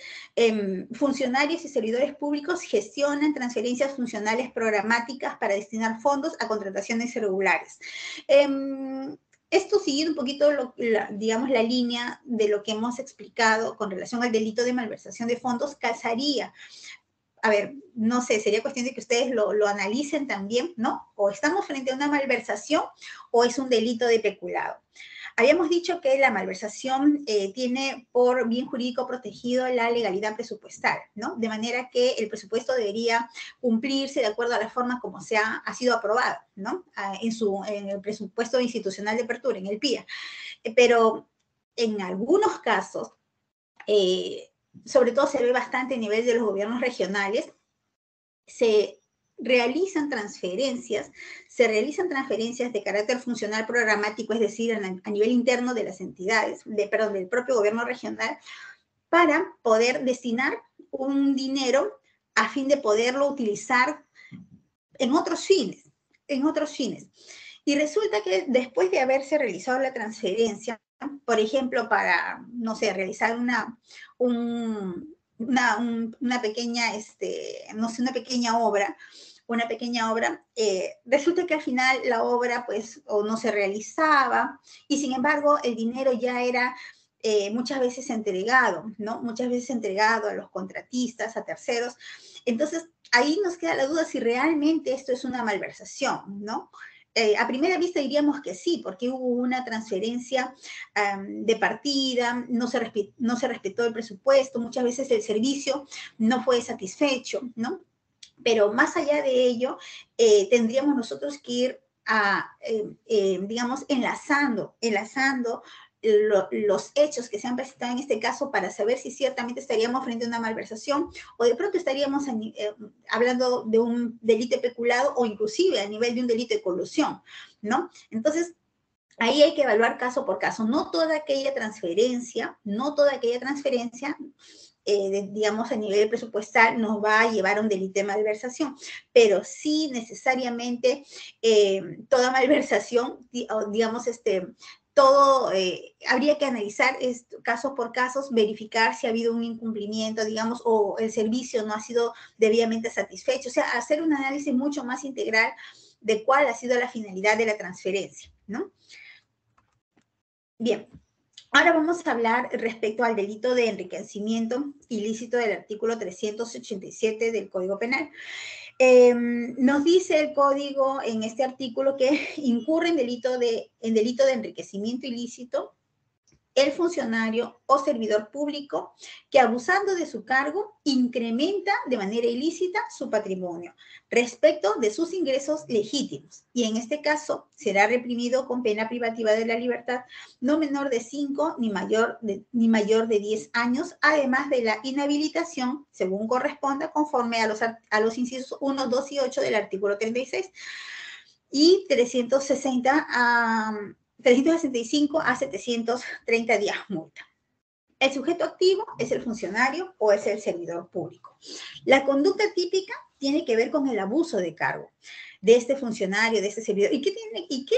funcionarios y servidores públicos gestionan transferencias funcionales programáticas para destinar fondos a contrataciones irregulares. Esto siguiendo un poquito, digamos, la línea de lo que hemos explicado con relación al delito de malversación de fondos, calzaría. A ver, no sé, sería cuestión de que ustedes lo analicen también, ¿no? O estamos frente a una malversación o es un delito de peculado. Habíamos dicho que la malversación tiene por bien jurídico protegido la legalidad presupuestal, ¿no? De manera que el presupuesto debería cumplirse de acuerdo a la forma como ha sido aprobado, ¿no? En el presupuesto institucional de apertura, en el PIA. Pero en algunos casos, sobre todo se ve bastante a nivel de los gobiernos regionales, se realizan transferencias de carácter funcional programático, es decir, a nivel interno de las entidades, del propio gobierno regional, para poder destinar un dinero a fin de poderlo utilizar en otros fines, Y resulta que después de haberse realizado la transferencia, por ejemplo, para, no sé, realizar una pequeña, no sé, una pequeña obra, resulta que al final la obra, pues, o no se realizaba, y sin embargo, el dinero ya era muchas veces entregado, ¿no? Muchas veces entregado a los contratistas, a terceros. Entonces, ahí nos queda la duda si realmente esto es una malversación, ¿no? A primera vista diríamos que sí, porque hubo una transferencia de partida, no se respetó el presupuesto, muchas veces el servicio no fue satisfecho, ¿no? Pero más allá de ello, tendríamos nosotros que ir digamos, enlazando los hechos que se han presentado en este caso para saber si ciertamente estaríamos frente a una malversación o de pronto estaríamos hablando de un delito de peculado o inclusive a nivel de un delito de colusión, ¿no? Entonces, ahí hay que evaluar caso por caso. No toda aquella transferencia, digamos, a nivel presupuestal nos va a llevar a un delito de malversación, pero sí necesariamente toda malversación, digamos, habría que analizar casos por casos, verificar si ha habido un incumplimiento, digamos, o el servicio no ha sido debidamente satisfecho, o sea, hacer un análisis mucho más integral de cuál ha sido la finalidad de la transferencia, ¿no? Bien, ahora vamos a hablar respecto al delito de enriquecimiento ilícito del artículo 387 del Código Penal. Nos dice el código en este artículo que incurre en delito de enriquecimiento ilícito el funcionario o servidor público que abusando de su cargo incrementa de manera ilícita su patrimonio respecto de sus ingresos legítimos y en este caso será reprimido con pena privativa de la libertad no menor de 5 ni mayor de 10 años, además de la inhabilitación según corresponda conforme a los incisos 1, 2 y 8 del artículo 36 y 365 a 730 días multa. El sujeto activo es el funcionario o es el servidor público. La conducta típica tiene que ver con el abuso de cargo de este funcionario, de este servidor. ¿Y qué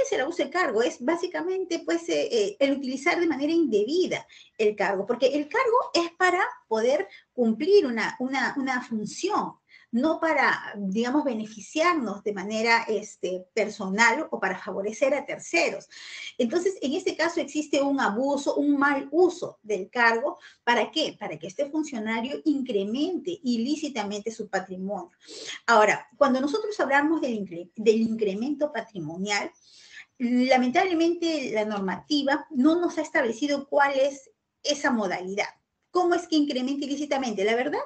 es el abuso de cargo? Es básicamente pues, el utilizar de manera indebida el cargo, porque el cargo es para poder cumplir una función, no para, digamos, beneficiarnos de manera personal o para favorecer a terceros. Entonces, en este caso existe un abuso, un mal uso del cargo. ¿Para qué? Para que este funcionario incremente ilícitamente su patrimonio. Ahora, cuando nosotros hablamos del incremento patrimonial, lamentablemente la normativa no nos ha establecido cuál es esa modalidad. ¿Cómo es que incrementa ilícitamente? La verdad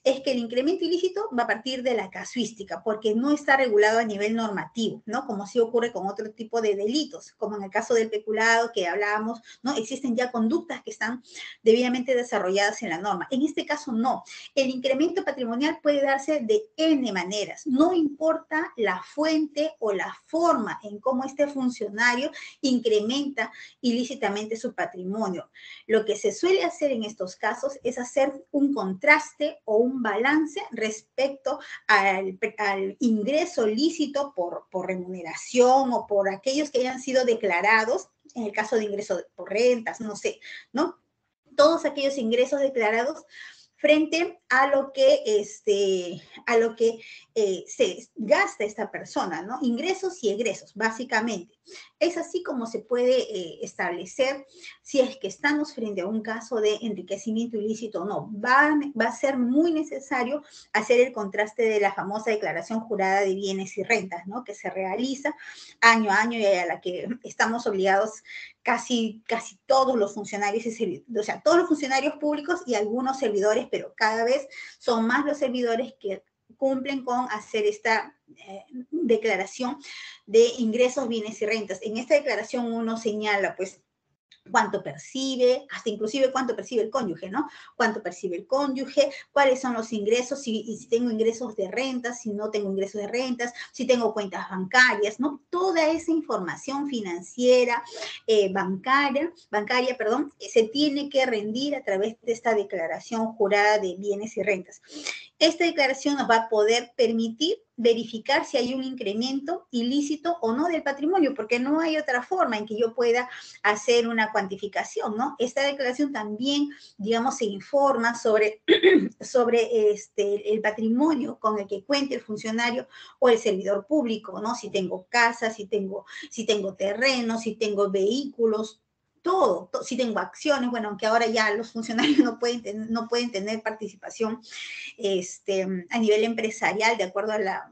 es que el incremento ilícito va a partir de la casuística, porque no está regulado a nivel normativo, ¿no? Como sí ocurre con otro tipo de delitos, como en el caso del peculado que hablábamos, ¿no? Existen ya conductas que están debidamente desarrolladas en la norma. En este caso, no. El incremento patrimonial puede darse de N maneras. No importa la fuente o la forma en cómo este funcionario incrementa ilícitamente su patrimonio. Lo que se suele hacer en estos casos es hacer un contraste o un balance respecto al ingreso lícito por remuneración o por aquellos que hayan sido declarados, en el caso de ingreso por rentas, no sé, ¿no? Todos aquellos ingresos declarados frente a lo que se gasta esta persona, ¿no? Ingresos y egresos, básicamente. Es así como se puede establecer si es que estamos frente a un caso de enriquecimiento ilícito o no. Va a ser muy necesario hacer el contraste de la famosa declaración jurada de bienes y rentas, ¿no? Que se realiza año a año y a la que estamos obligados casi todos los funcionarios, o sea, todos los funcionarios públicos y algunos servidores, pero cada vez son más los servidores que cumplen con hacer esta declaración de ingresos, bienes y rentas. En esta declaración uno señala, pues, cuánto percibe, hasta inclusive cuánto percibe el cónyuge, ¿no? Cuánto percibe el cónyuge, cuáles son los ingresos, si tengo ingresos de rentas, si no tengo ingresos de rentas, si tengo cuentas bancarias, ¿no? Toda esa información financiera, bancaria, se tiene que rendir a través de esta declaración jurada de bienes y rentas. Esta declaración nos va a poder permitir verificar si hay un incremento ilícito o no del patrimonio, porque no hay otra forma en que yo pueda hacer una cuantificación, ¿no? Esta declaración también, digamos, se informa sobre, el patrimonio con el que cuente el funcionario o el servidor público, ¿no? Si tengo casa, si tengo terreno, si tengo vehículos, todo, si tengo acciones, bueno, aunque ahora ya los funcionarios no pueden tener participación a nivel empresarial, de acuerdo a la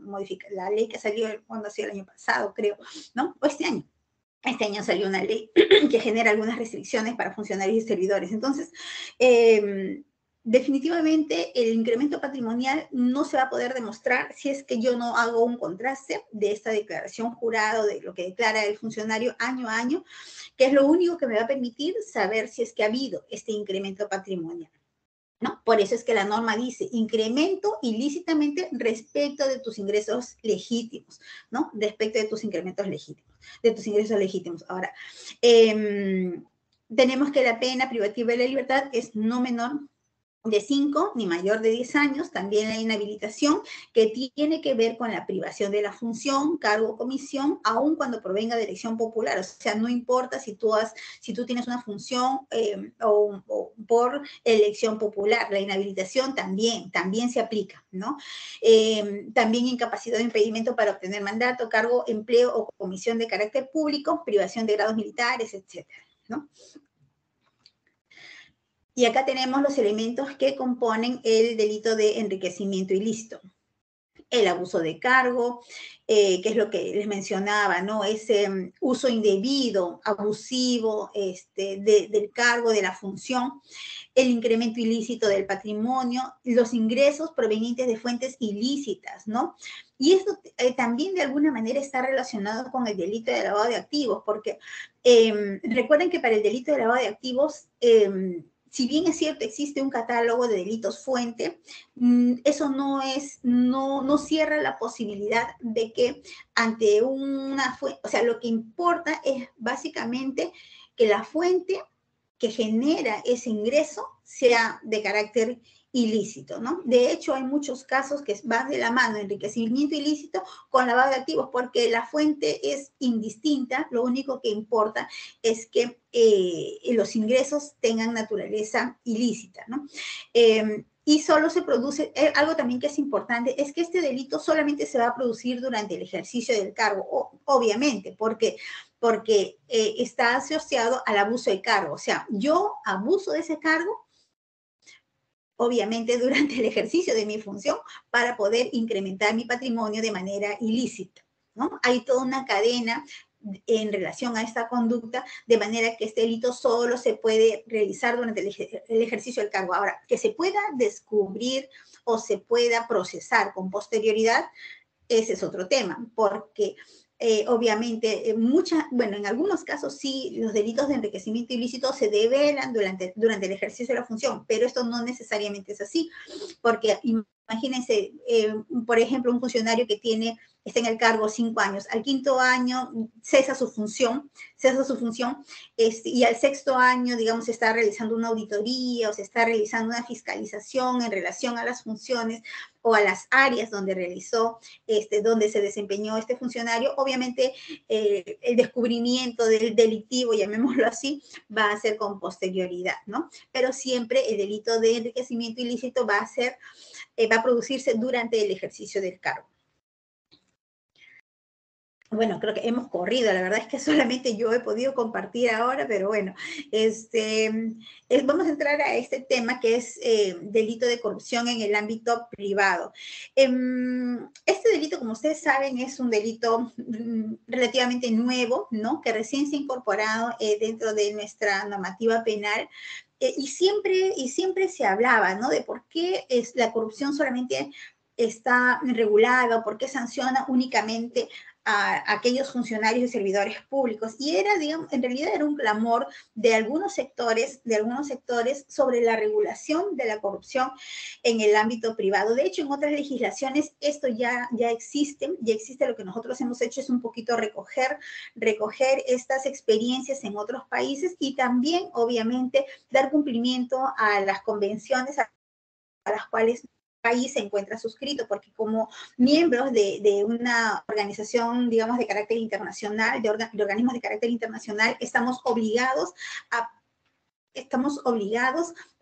ley que salió cuando ha sido el año pasado, creo, ¿no? O este año. Este año salió una ley que genera algunas restricciones para funcionarios y servidores. Entonces, definitivamente el incremento patrimonial no se va a poder demostrar si es que yo no hago un contraste de esta declaración jurada, de lo que declara el funcionario año a año, que es lo único que me va a permitir saber si es que ha habido este incremento patrimonial, ¿no? Por eso es que la norma dice incremento ilícitamente respecto de tus ingresos legítimos, ¿no? Respecto de tus incrementos legítimos, de tus ingresos legítimos. Ahora, tenemos que la pena privativa de la libertad es no menor de 5 ni mayor de 10 años, también la inhabilitación que tiene que ver con la privación de la función, cargo o comisión, aun cuando provenga de elección popular. O sea, no importa si tú tienes una función o por elección popular, la inhabilitación también se aplica, ¿no? También incapacidad o impedimento para obtener mandato, cargo, empleo o comisión de carácter público, privación de grados militares, etcétera, ¿no? Y acá tenemos los elementos que componen el delito de enriquecimiento ilícito. El abuso de cargo, que es lo que les mencionaba, ¿no? Ese uso indebido, abusivo del cargo, de la función, el incremento ilícito del patrimonio, los ingresos provenientes de fuentes ilícitas, ¿no? Y esto también de alguna manera está relacionado con el delito de lavado de activos, porque recuerden que para el delito de lavado de activos, si bien es cierto, existe un catálogo de delitos fuente, eso no cierra la posibilidad de que ante una fuente, o sea, lo que importa es básicamente que la fuente que genera ese ingreso sea de carácter ilícito, ¿no? De hecho, hay muchos casos que van de la mano, enriquecimiento ilícito con lavado de activos, porque la fuente es indistinta, lo único que importa es que los ingresos tengan naturaleza ilícita, ¿no? Y solo se produce, algo también que es importante, es que este delito solamente se va a producir durante el ejercicio del cargo, obviamente, porque está asociado al abuso de cargo. O sea, yo abuso de ese cargo, obviamente durante el ejercicio de mi función, para poder incrementar mi patrimonio de manera ilícita, ¿no? Hay toda una cadena en relación a esta conducta, de manera que este delito solo se puede realizar durante el ejercicio del cargo. Ahora, que se pueda descubrir o se pueda procesar con posterioridad, ese es otro tema, porque obviamente, en algunos casos sí, los delitos de enriquecimiento ilícito se develan durante el ejercicio de la función, pero esto no necesariamente es así, porque imagínense, por ejemplo, un funcionario que está en el cargo 5 años, al 5º año cesa su función, y al 6º año, digamos, se está realizando una auditoría o se está realizando una fiscalización en relación a las funciones o a las áreas donde donde se desempeñó este funcionario. Obviamente, el descubrimiento del delictivo, llamémoslo así, va a ser con posterioridad, ¿no? Pero siempre el delito de enriquecimiento ilícito va a producirse durante el ejercicio del cargo. Bueno, creo que hemos corrido, la verdad es que solamente yo he podido compartir ahora, pero bueno, vamos a entrar a este tema que es delito de corrupción en el ámbito privado. Este delito, como ustedes saben, es un delito relativamente nuevo, ¿no? Que recién se ha incorporado dentro de nuestra normativa penal. Y siempre se hablaba, ¿no? De por qué la corrupción solamente está regulada, por qué sanciona únicamente a aquellos funcionarios y servidores públicos. Y era, digamos, en realidad era un clamor de algunos sectores sobre la regulación de la corrupción en el ámbito privado. De hecho, en otras legislaciones esto ya existe. Lo que nosotros hemos hecho es un poquito recoger estas experiencias en otros países y también, obviamente, dar cumplimiento a las convenciones a las cuales país se encuentra suscrito, porque como miembros de una organización, digamos, de carácter internacional, de organismos de carácter internacional, estamos obligados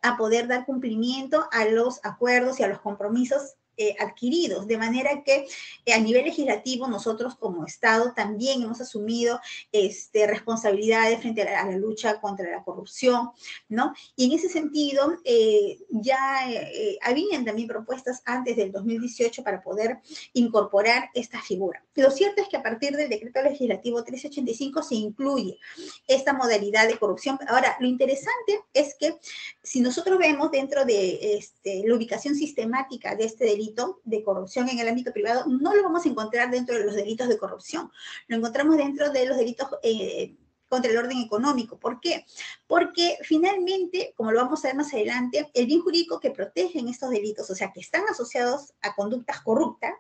a poder dar cumplimiento a los acuerdos y a los compromisos adquiridos, de manera que a nivel legislativo nosotros como Estado también hemos asumido responsabilidades frente a la lucha contra la corrupción, ¿no? Y en ese sentido habían también propuestas antes del 2018 para poder incorporar esta figura. Lo cierto es que a partir del decreto legislativo 1385 se incluye esta modalidad de corrupción. Ahora, lo interesante es que si nosotros vemos dentro de la ubicación sistemática de este delito de corrupción en el ámbito privado, no lo vamos a encontrar dentro de los delitos de corrupción, lo encontramos dentro de los delitos contra el orden económico. ¿Por qué? Porque finalmente, como lo vamos a ver más adelante, el bien jurídico que protege en estos delitos, o sea, que están asociados a conductas corruptas,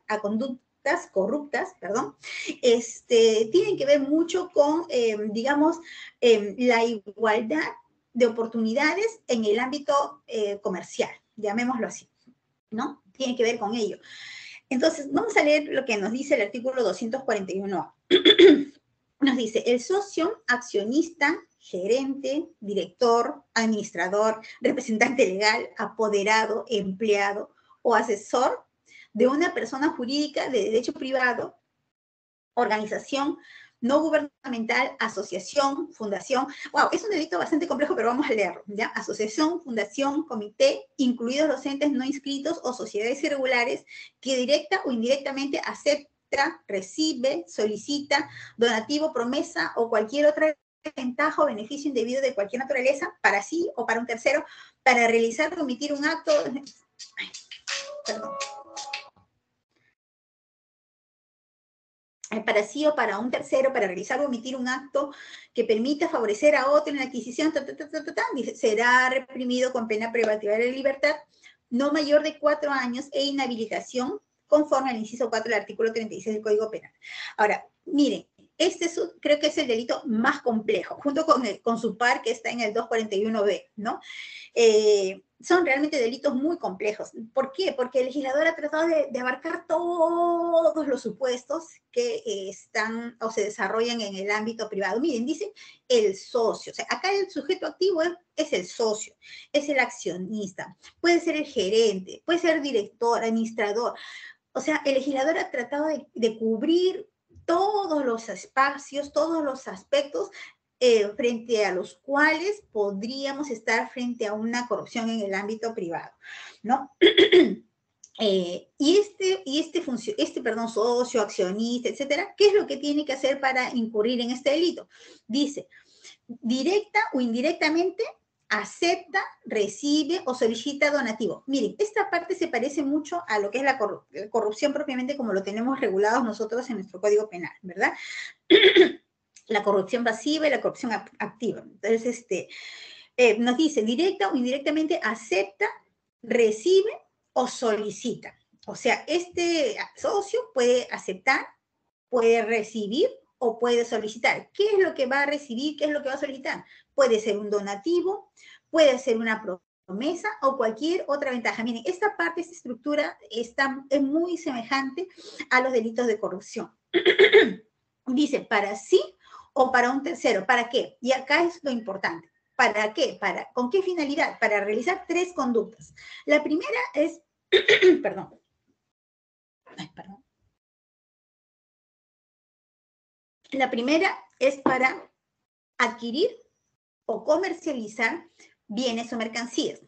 tienen que ver mucho con, la igualdad de oportunidades en el ámbito comercial, llamémoslo así, ¿no? Tiene que ver con ello. Entonces, vamos a leer lo que nos dice el artículo 241A. Nos dice, el socio, accionista, gerente, director, administrador, representante legal, apoderado, empleado o asesor de una persona jurídica de derecho privado, organización no gubernamental, asociación, fundación. Wow, es un delito bastante complejo, pero vamos a leerlo, ¿ya? Asociación, fundación, comité, incluidos los entes no inscritos o sociedades irregulares que directa o indirectamente acepta, recibe, solicita, donativo, promesa o cualquier otra ventaja o beneficio indebido de cualquier naturaleza para sí o para un tercero, para realizar o omitir un acto... para sí o para un tercero, para realizar o omitir un acto que permita favorecer a otro en la adquisición, dice, será reprimido con pena privativa de la libertad no mayor de 4 años e inhabilitación conforme al inciso 4 del artículo 36 del Código Penal. Ahora, miren, creo que es el delito más complejo, junto con su par que está en el 241B, ¿no? Son realmente delitos muy complejos. ¿Por qué? Porque el legislador ha tratado de abarcar todos los supuestos que están o se desarrollan en el ámbito privado. Miren, dice el socio. O sea, acá el sujeto activo es el socio, es el accionista, puede ser el gerente, puede ser director, administrador. O sea, el legislador ha tratado de cubrir todos los espacios, todos los aspectos frente a los cuales podríamos estar frente a una corrupción en el ámbito privado, ¿no? Socio, accionista, etcétera, ¿qué es lo que tiene que hacer para incurrir en este delito? Dice, directa o indirectamente acepta, recibe o solicita donativo. Miren, esta parte se parece mucho a lo que es la corrupción propiamente como lo tenemos regulados nosotros en nuestro Código Penal, ¿verdad? La corrupción pasiva y la corrupción activa. Entonces, nos dice, directa o indirectamente acepta, recibe o solicita. O sea, este socio puede aceptar, puede recibir o puede solicitar. ¿Qué es lo que va a recibir? ¿Qué es lo que va a solicitar? Puede ser un donativo, puede ser una promesa o cualquier otra ventaja. Miren, esta estructura es muy semejante a los delitos de corrupción. Dice, para sí o para un tercero. ¿Para qué? Y acá es lo importante. ¿Para qué? ¿Con qué finalidad? Para realizar 3 conductas. La primera es, perdón. La primera es para adquirir o comercializar bienes o mercancías,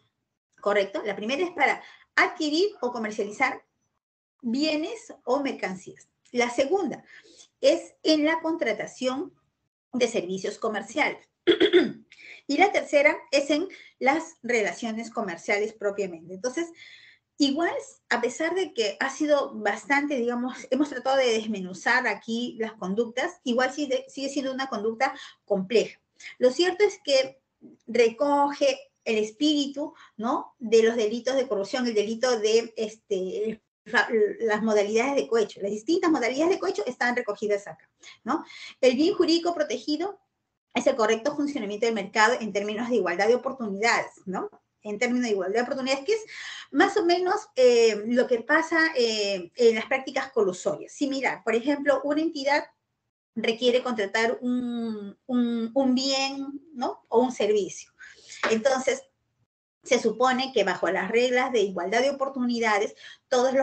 ¿correcto? La primera es para adquirir o comercializar bienes o mercancías. La segunda es en la contratación de servicios comerciales. Y la tercera es en las relaciones comerciales propiamente. Entonces, Igual, a pesar de que ha sido bastante, digamos, hemos tratado de desmenuzar aquí las conductas, igual sigue siendo una conducta compleja. Lo cierto es que recoge el espíritu, ¿no?, de los delitos de corrupción, el delito de las modalidades de cohecho. Las distintas modalidades de cohecho están recogidas acá, ¿no? El bien jurídico protegido es el correcto funcionamiento del mercado en términos de igualdad de oportunidades, ¿no? En términos de igualdad de oportunidades, que es más o menos lo que pasa en las prácticas colusorias. Similar, por ejemplo, una entidad requiere contratar un bien, ¿no?, o un servicio. Entonces, se supone que bajo las reglas de igualdad de oportunidades, todos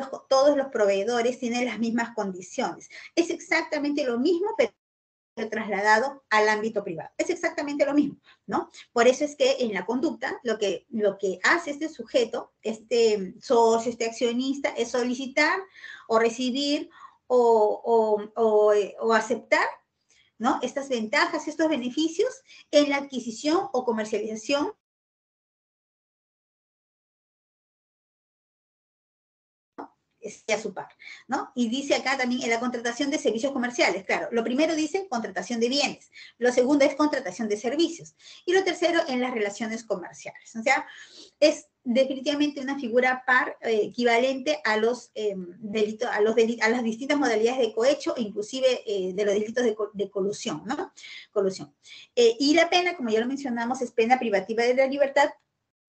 los proveedores tienen las mismas condiciones. Es exactamente lo mismo, pero trasladado al ámbito privado. Es exactamente lo mismo, ¿no? Por eso es que en la conducta lo que hace este sujeto, este socio, este accionista, es solicitar o recibir o aceptar, ¿no?, estas ventajas, estos beneficios en la adquisición o comercialización a su par, ¿no? Y dice acá también en la contratación de servicios comerciales, claro, lo primero dice contratación de bienes, lo segundo es contratación de servicios, y lo tercero en las relaciones comerciales. O sea, es definitivamente una figura par equivalente a los delitos, a las distintas modalidades de cohecho, inclusive de los delitos de colusión, ¿no? Colusión. Y la pena, como ya lo mencionamos, es pena privativa de la libertad,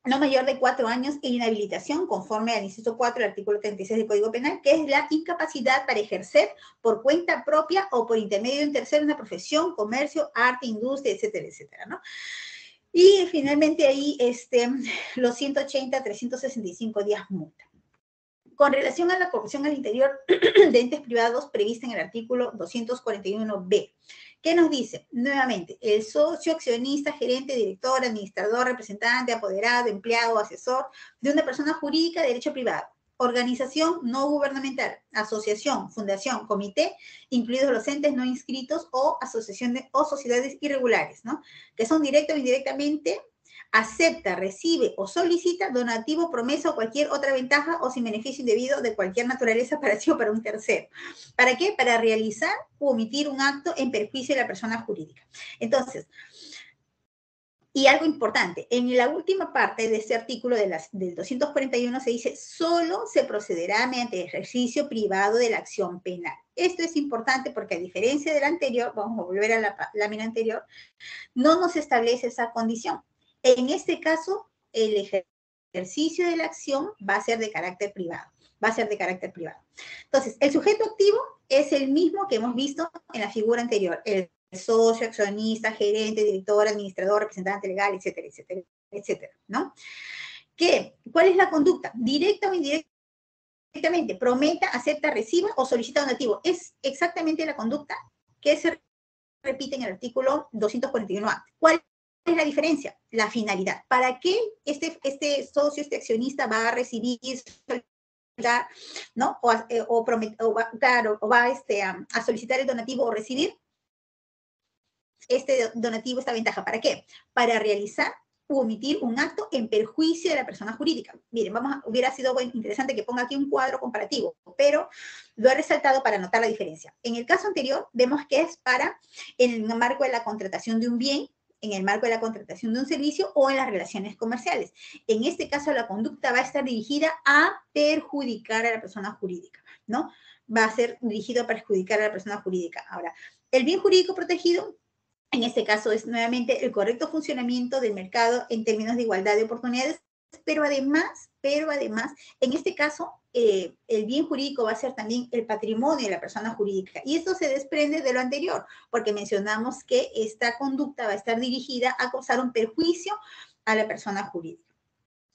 no mayor de 4 años e inhabilitación, conforme al inciso 4 del artículo 36 del Código Penal, que es la incapacidad para ejercer por cuenta propia o por intermedio de un tercero una profesión, comercio, arte, industria, etcétera, etcétera, ¿no? Y finalmente ahí los 180, 365 días multa. Con relación a la corrupción al interior de entes privados prevista en el artículo 241b, ¿qué nos dice? Nuevamente, el socio, accionista, gerente, director, administrador, representante, apoderado, empleado o asesor de una persona jurídica de derecho privado, organización no gubernamental, asociación, fundación, comité, incluidos los entes no inscritos o asociaciones o sociedades irregulares, ¿no?, que son directa o indirectamente, acepta, recibe o solicita donativo, promesa o cualquier otra ventaja o sin beneficio indebido de cualquier naturaleza para sí o para un tercero. ¿Para qué? Para realizar u omitir un acto en perjuicio de la persona jurídica. Entonces, y algo importante, en la última parte de este artículo del 241 se dice, solo se procederá mediante ejercicio privado de la acción penal. Esto es importante porque a diferencia del anterior, vamos a volver a la lámina anterior, no nos establece esa condición. En este caso, el ejercicio de la acción va a ser de carácter privado. Entonces, el sujeto activo es el mismo que hemos visto en la figura anterior. El socio, accionista, gerente, director, administrador, representante legal, etcétera, etcétera, etcétera, ¿no? ¿Cuál es la conducta? Directa o indirectamente, prometa, acepta, reciba o solicita donativo. Es exactamente la conducta que se repite en el artículo 241A. ¿Cuál es la diferencia? La finalidad. ¿Para qué este socio, este accionista va a recibir, ¿no?, va a solicitar el donativo o recibir este donativo, esta ventaja? ¿Para qué? Para realizar u omitir un acto en perjuicio de la persona jurídica. Miren, hubiera sido interesante que ponga aquí un cuadro comparativo, pero lo he resaltado para notar la diferencia. En el caso anterior, vemos que es en el marco de la contratación de un bien, en el marco de la contratación de un servicio o en las relaciones comerciales. En este caso, la conducta va a estar dirigida a perjudicar a la persona jurídica, ¿no? Va a ser dirigido a perjudicar a la persona jurídica. Ahora, el bien jurídico protegido, en este caso, es nuevamente el correcto funcionamiento del mercado en términos de igualdad de oportunidades, pero además, en este caso, el bien jurídico va a ser también el patrimonio de la persona jurídica. Y esto se desprende de lo anterior, porque mencionamos que esta conducta va a estar dirigida a causar un perjuicio a la persona jurídica.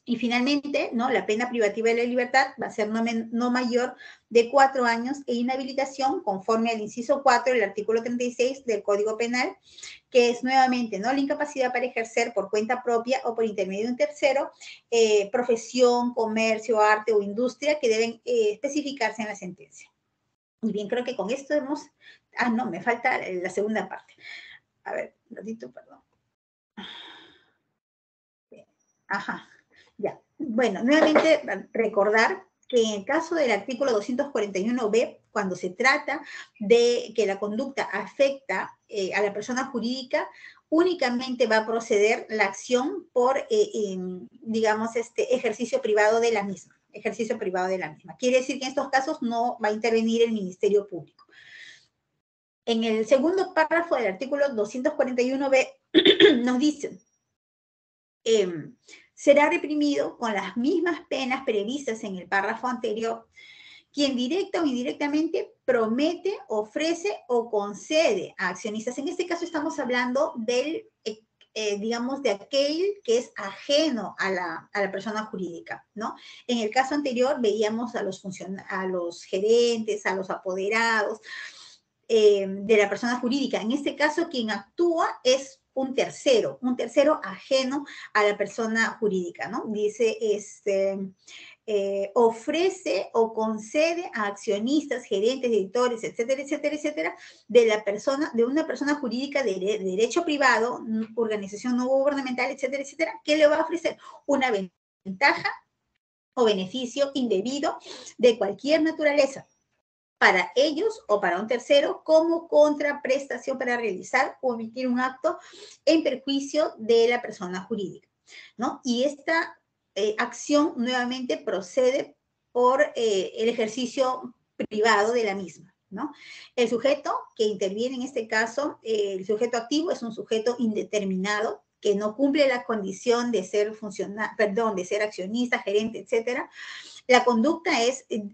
Y finalmente, ¿no?, la pena privativa de la libertad va a ser no mayor de 4 años e inhabilitación, conforme al inciso 4 del artículo 36 del Código Penal, que es nuevamente, ¿no?, la incapacidad para ejercer por cuenta propia o por intermedio de un tercero, profesión, comercio, arte o industria que deben especificarse en la sentencia. Y bien, creo que con esto hemos... Ah, no, me falta la segunda parte. A ver, un ratito, perdón. Ajá. Ya, Bueno, nuevamente recordar que en el caso del artículo 241b, cuando se trata de que la conducta afecta a la persona jurídica, únicamente va a proceder la acción por, digamos, ejercicio privado de la misma. Ejercicio privado de la misma. Quiere decir que en estos casos no va a intervenir el Ministerio Público. En el segundo párrafo del artículo 241b nos dicen, será reprimido con las mismas penas previstas en el párrafo anterior quien directa o indirectamente promete, ofrece o concede a accionistas. En este caso estamos hablando del, digamos, de aquel que es ajeno a la persona jurídica, ¿no? En el caso anterior veíamos a los gerentes, a los apoderados de la persona jurídica. En este caso quien actúa es un tercero ajeno a la persona jurídica, ¿no? Dice, ofrece o concede a accionistas, gerentes, editores, etcétera, etcétera, etcétera, de una persona jurídica de derecho privado, organización no gubernamental, etcétera, etcétera, que le va a ofrecer una ventaja o beneficio indebido de cualquier naturaleza para ellos o para un tercero como contraprestación para realizar o emitir un acto en perjuicio de la persona jurídica, ¿no? Y esta acción nuevamente procede por el ejercicio privado de la misma, ¿no? El sujeto que interviene en este caso, el sujeto activo es un sujeto indeterminado que no cumple la condición de ser de ser accionista, gerente, etcétera. La conducta es que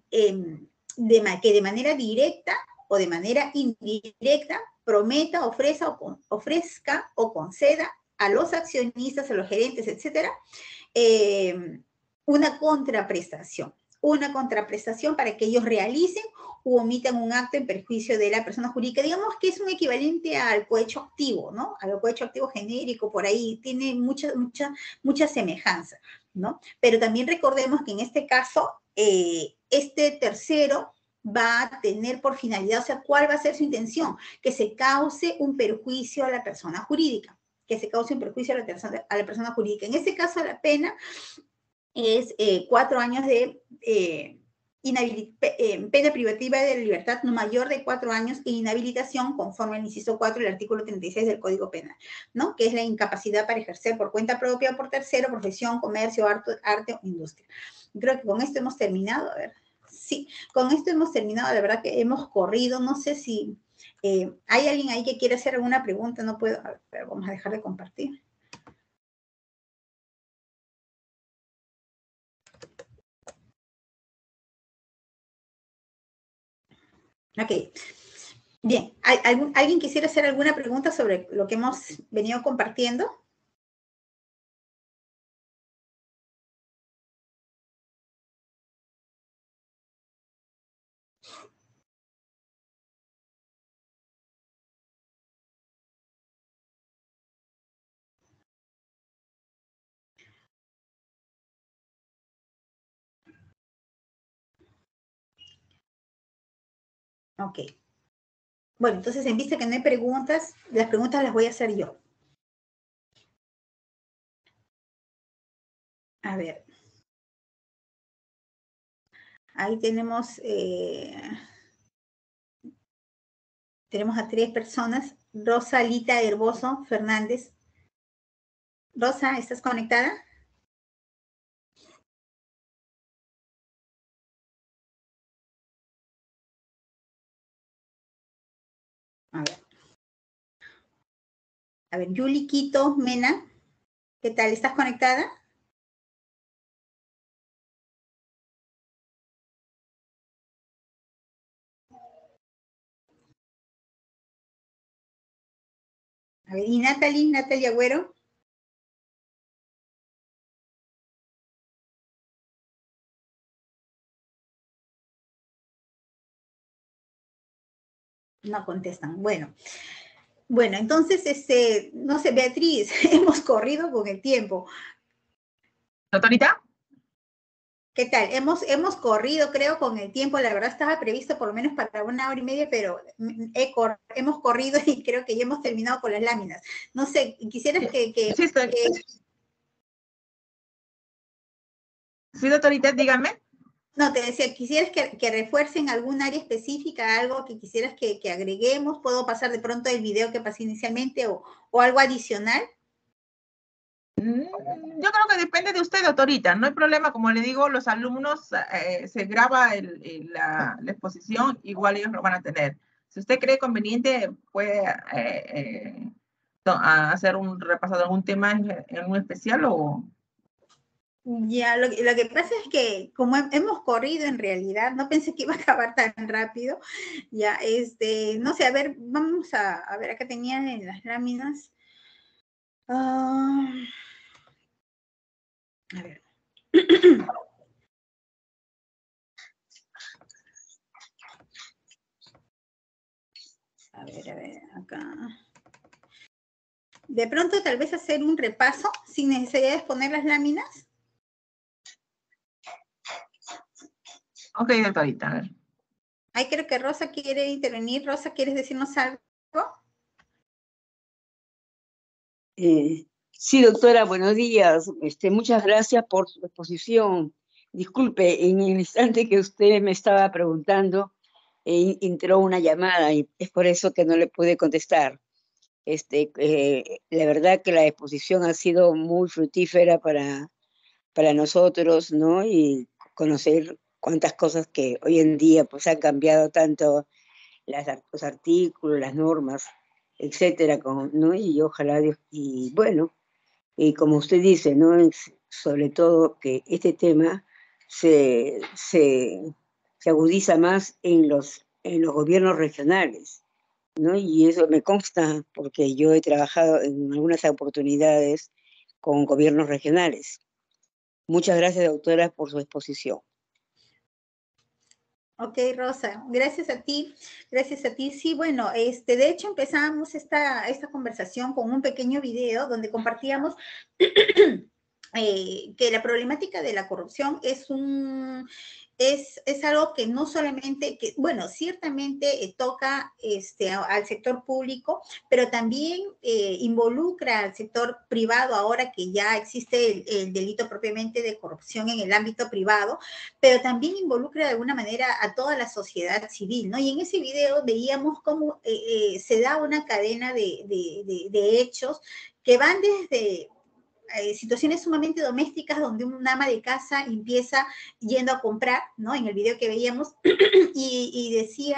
de manera directa o de manera indirecta prometa, ofrezca o conceda a los accionistas, a los gerentes, etcétera, una contraprestación para que ellos realicen u omitan un acto en perjuicio de la persona jurídica. Digamos que es un equivalente al cohecho activo, ¿no? Al cohecho activo genérico, por ahí tiene mucha semejanza, ¿no? Pero también recordemos que en este caso, este tercero va a tener por finalidad, o sea, ¿cuál va a ser su intención? Que se cause un perjuicio a la persona jurídica, que se cause un perjuicio a la persona jurídica. En este caso, la pena es 4 años de pena privativa de la libertad no mayor de 4 años e inhabilitación conforme al inciso 4 del artículo 36 del Código Penal, ¿no? Que es la incapacidad para ejercer por cuenta propia o por tercero, profesión, comercio, arte o industria. Creo que con esto hemos terminado, a ver. Sí, con esto hemos terminado, la verdad que hemos corrido, no sé si hay alguien ahí que quiere hacer alguna pregunta, no puedo, a ver, vamos a dejar de compartir. Ok, bien, ¿alguien quisiera hacer alguna pregunta sobre lo que hemos venido compartiendo? Ok. Bueno, entonces en vista que no hay preguntas, las preguntas las voy a hacer yo. A ver. Ahí tenemos a 3 personas. Rosa Alita Herboso Fernández. Rosa, ¿estás conectada? A ver, Yuli Quito Mena, ¿qué tal? ¿Estás conectada? A ver, ¿y Natalie Agüero? No contestan. Bueno, entonces, no sé, Beatriz, hemos corrido con el tiempo. ¿Doctorita? ¿Qué tal? Hemos corrido, creo, con el tiempo. La verdad estaba previsto por lo menos para 1 hora y media, pero hemos corrido y creo que ya hemos terminado con las láminas. No sé, quisieras que Sí, estoy. Sí, doctorita, dígame. No, te decía, ¿quisieras que refuercen algún área específica, algo que quisieras que agreguemos? ¿Puedo pasar de pronto el video que pasé inicialmente o algo adicional? Yo creo que depende de usted, doctorita. No hay problema, como le digo, los alumnos se graba la exposición, igual ellos lo van a tener. Si usted cree conveniente, puede hacer un repasado de algún tema en un especial o... Ya, lo que pasa es que como hemos corrido en realidad, no pensé que iba a acabar tan rápido. Ya, no sé, a ver, vamos a ver, acá tenían en las láminas. A ver. A ver, acá. De pronto, tal vez hacer un repaso sin necesidad de exponer las láminas. Ok, doctorita, a ver. Ahí creo que Rosa quiere intervenir. Rosa, ¿quieres decirnos algo? Sí, doctora, buenos días. Muchas gracias por su exposición. Disculpe, en el instante que usted me estaba preguntando, entró una llamada y es por eso que no le pude contestar. La verdad que la exposición ha sido muy fructífera para nosotros, ¿no? Y conocer cuántas cosas que hoy en día pues han cambiado tanto los artículos, las normas, etcétera, ¿no? Y ojalá Dios, y bueno, y como usted dice, ¿no? Sobre todo que este tema se agudiza más en los gobiernos regionales, ¿no? Y eso me consta porque yo he trabajado en algunas oportunidades con gobiernos regionales. Muchas gracias, doctora, por su exposición. Ok, Rosa, gracias a ti, gracias a ti. Sí, bueno, de hecho empezamos esta conversación con un pequeño video donde compartíamos que la problemática de la corrupción es algo que no solamente, bueno, ciertamente toca al sector público, pero también involucra al sector privado ahora que ya existe el delito propiamente de corrupción en el ámbito privado, pero también involucra de alguna manera a toda la sociedad civil, ¿no? Y en ese video veíamos cómo se da una cadena de hechos que van desde situaciones sumamente domésticas donde un ama de casa empieza yendo a comprar, ¿no? En el video que veíamos, y decía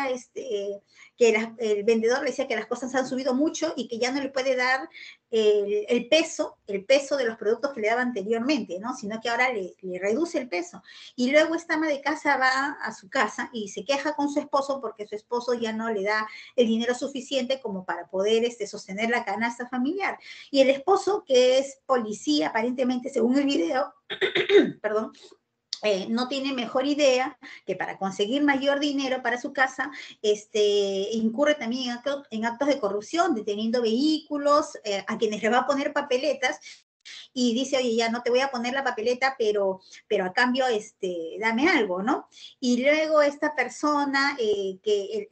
que el vendedor le decía que las cosas han subido mucho y que ya no le puede dar el peso de los productos que le daba anteriormente, ¿no? Sino que ahora le reduce el peso. Y luego esta ama de casa va a su casa y se queja con su esposo porque su esposo ya no le da el dinero suficiente como para poder sostener la canasta familiar. Y el esposo, que es policía, aparentemente, según el video, perdón, no tiene mejor idea que para conseguir mayor dinero para su casa, incurre también en actos de corrupción, deteniendo vehículos, a quienes le va a poner papeletas, y dice, oye, ya no te voy a poner la papeleta, pero a cambio, dame algo, ¿no? Y luego esta persona, que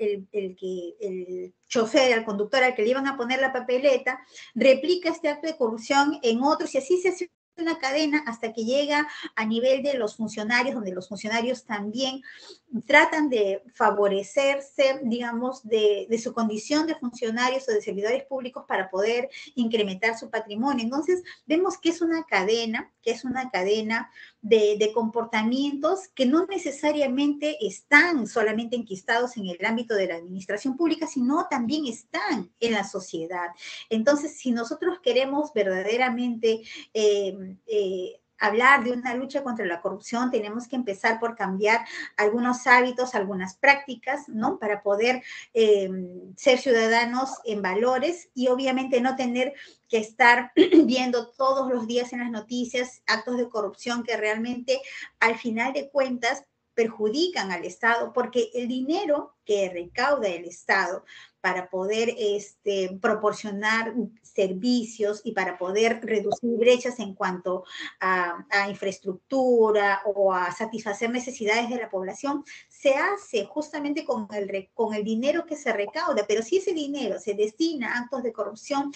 el chofer, el conductor al que le iban a poner la papeleta, replica este acto de corrupción en otros, y así se hace una cadena hasta que llega a nivel de los funcionarios, donde los funcionarios también tratan de favorecerse, digamos, de su condición de funcionarios o de servidores públicos para poder incrementar su patrimonio. Entonces, vemos que es una cadena, de comportamientos que no necesariamente están solamente enquistados en el ámbito de la administración pública, sino también están en la sociedad. Entonces, si nosotros queremos verdaderamente hablar de una lucha contra la corrupción, tenemos que empezar por cambiar algunos hábitos, algunas prácticas, ¿no? Para poder ser ciudadanos en valores y obviamente no tener que estar viendo todos los días en las noticias actos de corrupción que realmente al final de cuentas perjudican al Estado, porque el dinero que recauda el Estado para poder proporcionar servicios y para poder reducir brechas en cuanto a infraestructura o a satisfacer necesidades de la población, se hace justamente con el dinero que se recauda, pero si ese dinero se destina a actos de corrupción,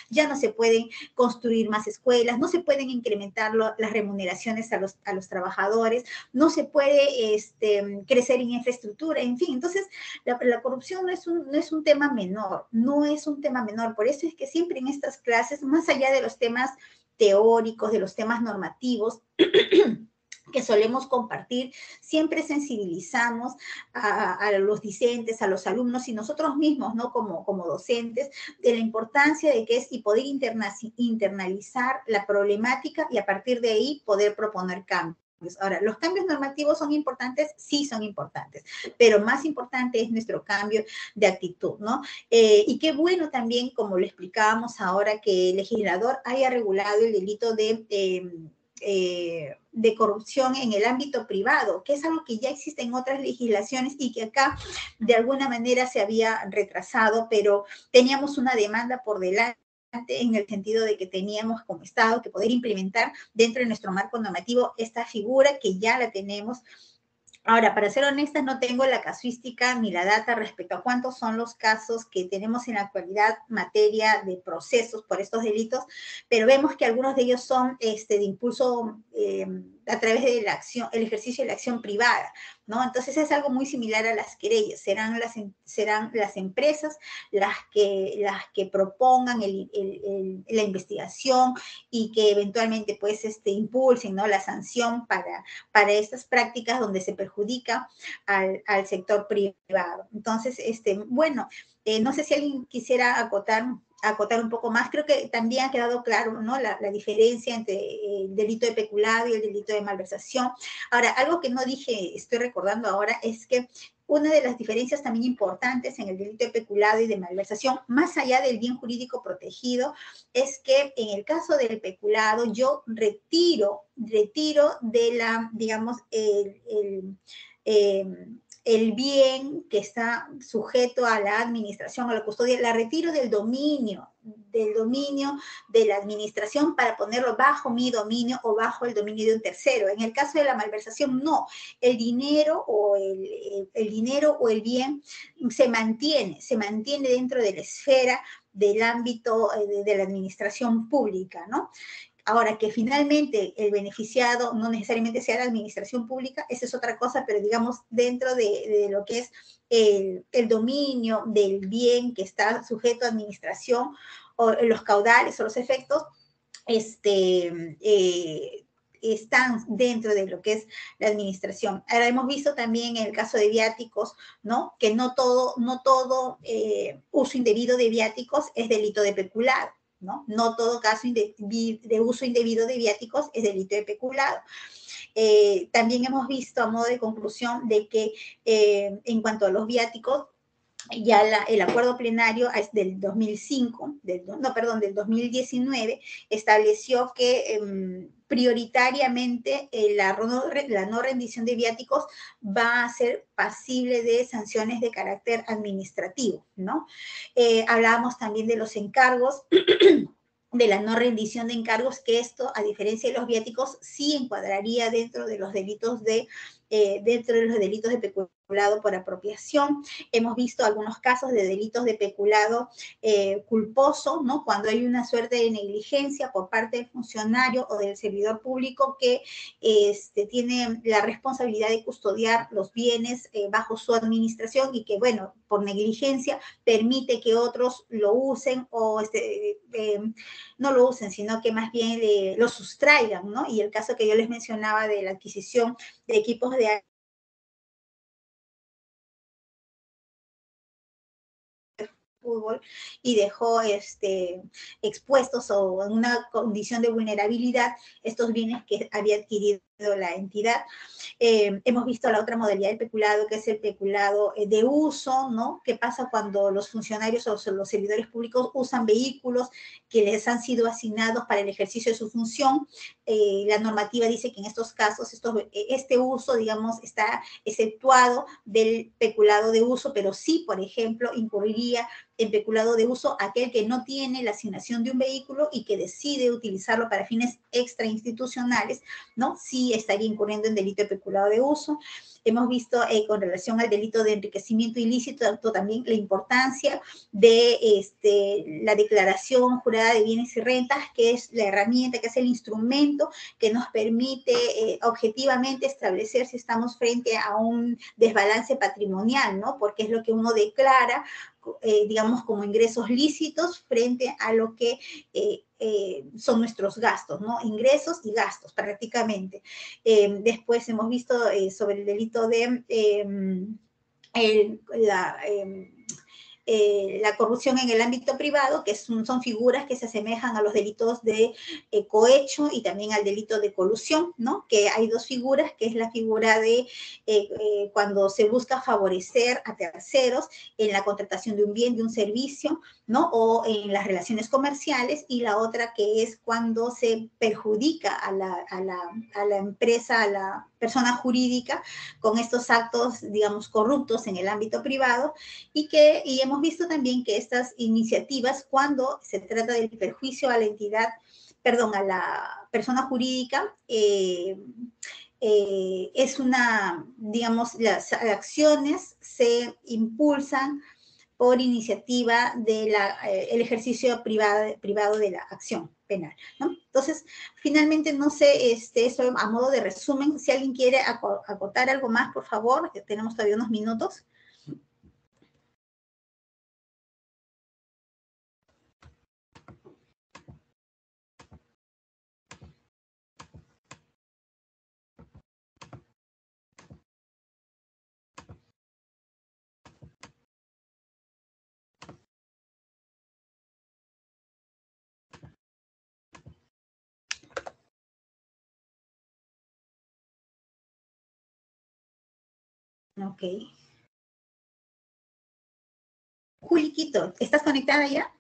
ya no se pueden construir más escuelas, no se pueden incrementar las remuneraciones a los trabajadores, no se puede crecer en infraestructura, en fin. Entonces, la corrupción no es un tema menor, no es un tema menor. Por eso es que siempre en estas clases, más allá de los temas teóricos, de los temas normativos, que solemos compartir, siempre sensibilizamos a los discentes, a los alumnos y nosotros mismos, ¿no? Como docentes, de la importancia de que es y poder internalizar la problemática y a partir de ahí poder proponer cambios. Ahora, ¿los cambios normativos son importantes? Sí, son importantes, pero más importante es nuestro cambio de actitud, ¿no? Y qué bueno también, como lo explicábamos ahora, que el legislador haya regulado el delito de corrupción en el ámbito privado, que es algo que ya existe en otras legislaciones y que acá de alguna manera se había retrasado, pero teníamos una demanda por delante en el sentido de que teníamos como Estado que poder implementar dentro de nuestro marco normativo esta figura que ya la tenemos. Ahora, para ser honesta, no tengo la casuística ni la data respecto a cuántos son los casos que tenemos en la actualidad materia de procesos por estos delitos, pero vemos que algunos de ellos son de impulso a través de la acción, el ejercicio de la acción privada, ¿no? Entonces es algo muy similar a las querellas. Serán las empresas las que propongan la investigación y que eventualmente pues impulsen, ¿no? La sanción para estas prácticas donde se perjudica al sector privado. Entonces, bueno, no sé si alguien quisiera acotar un poco más. Creo que también ha quedado claro, ¿no? La diferencia entre el delito de peculado y el delito de malversación. Ahora, algo que no dije, estoy recordando ahora, es que una de las diferencias también importantes en el delito de peculado y de malversación, más allá del bien jurídico protegido, es que en el caso del peculado yo retiro de la, digamos, el bien que está sujeto a la administración, a la custodia, la retiro del dominio de la administración para ponerlo bajo mi dominio o bajo el dominio de un tercero. En el caso de la malversación, no. El dinero o el bien se mantiene dentro de la esfera del ámbito de la administración pública, ¿no? Ahora, que finalmente el beneficiado no necesariamente sea la administración pública, esa es otra cosa, pero digamos dentro de lo que es el dominio del bien que está sujeto a administración, o los caudales o los efectos, están dentro de lo que es la administración. Ahora hemos visto también en el caso de viáticos, ¿no? Que no todo uso indebido de viáticos es delito de peculado. No todo caso de uso indebido de viáticos es delito de peculado. También hemos visto, a modo de conclusión, de que en cuanto a los viáticos, ya el acuerdo plenario del 2019, estableció que prioritariamente la no rendición de viáticos va a ser pasible de sanciones de carácter administrativo, ¿no? Hablábamos también de los encargos, de la no rendición de encargos, que esto, a diferencia de los viáticos, sí encuadraría dentro de los delitos de peculado por apropiación. Hemos visto algunos casos de delitos de peculado culposo, ¿no? Cuando hay una suerte de negligencia por parte del funcionario o del servidor público que tiene la responsabilidad de custodiar los bienes bajo su administración y que, bueno, por negligencia permite que otros lo usen o no lo usen, sino que más bien lo sustraigan, ¿no? Y el caso que yo les mencionaba de la adquisición de equipos de fútbol y dejó expuestos o en una condición de vulnerabilidad estos bienes que había adquirido la entidad. Hemos visto la otra modalidad del peculado, que es el peculado de uso, ¿no? ¿Qué pasa cuando los funcionarios o los servidores públicos usan vehículos que les han sido asignados para el ejercicio de su función? La normativa dice que en estos casos este uso, digamos, está exceptuado del peculado de uso, pero sí, por ejemplo, incurriría en peculado de uso aquel que no tiene la asignación de un vehículo y que decide utilizarlo para fines extrainstitucionales, ¿no? Sí ya estaría incurriendo en delito de peculado de uso. Hemos visto con relación al delito de enriquecimiento ilícito también la importancia de la declaración jurada de bienes y rentas, que es la herramienta, que es el instrumento que nos permite objetivamente establecer si estamos frente a un desbalance patrimonial, ¿no? Porque es lo que uno declara, digamos, como ingresos lícitos frente a lo que son nuestros gastos, ¿no? Ingresos y gastos, prácticamente. Después hemos visto sobre el delito de la corrupción en el ámbito privado, que son figuras que se asemejan a los delitos de cohecho y también al delito de colusión, ¿no? Que hay dos figuras, que es la figura de cuando se busca favorecer a terceros en la contratación de un bien, de un servicio, ¿no? O en las relaciones comerciales, y la otra que es cuando se perjudica a la empresa, a la persona jurídica, con estos actos, digamos, corruptos en el ámbito privado, y hemos visto también que estas iniciativas, cuando se trata del perjuicio a la entidad, perdón, a la persona jurídica, es una, digamos, las acciones se impulsan por iniciativa del ejercicio privado de la acción penal, ¿no? Entonces, finalmente, no sé, eso a modo de resumen, si alguien quiere acotar algo más, por favor, tenemos todavía unos minutos. Ok. Juliquito, ¿estás conectada ya?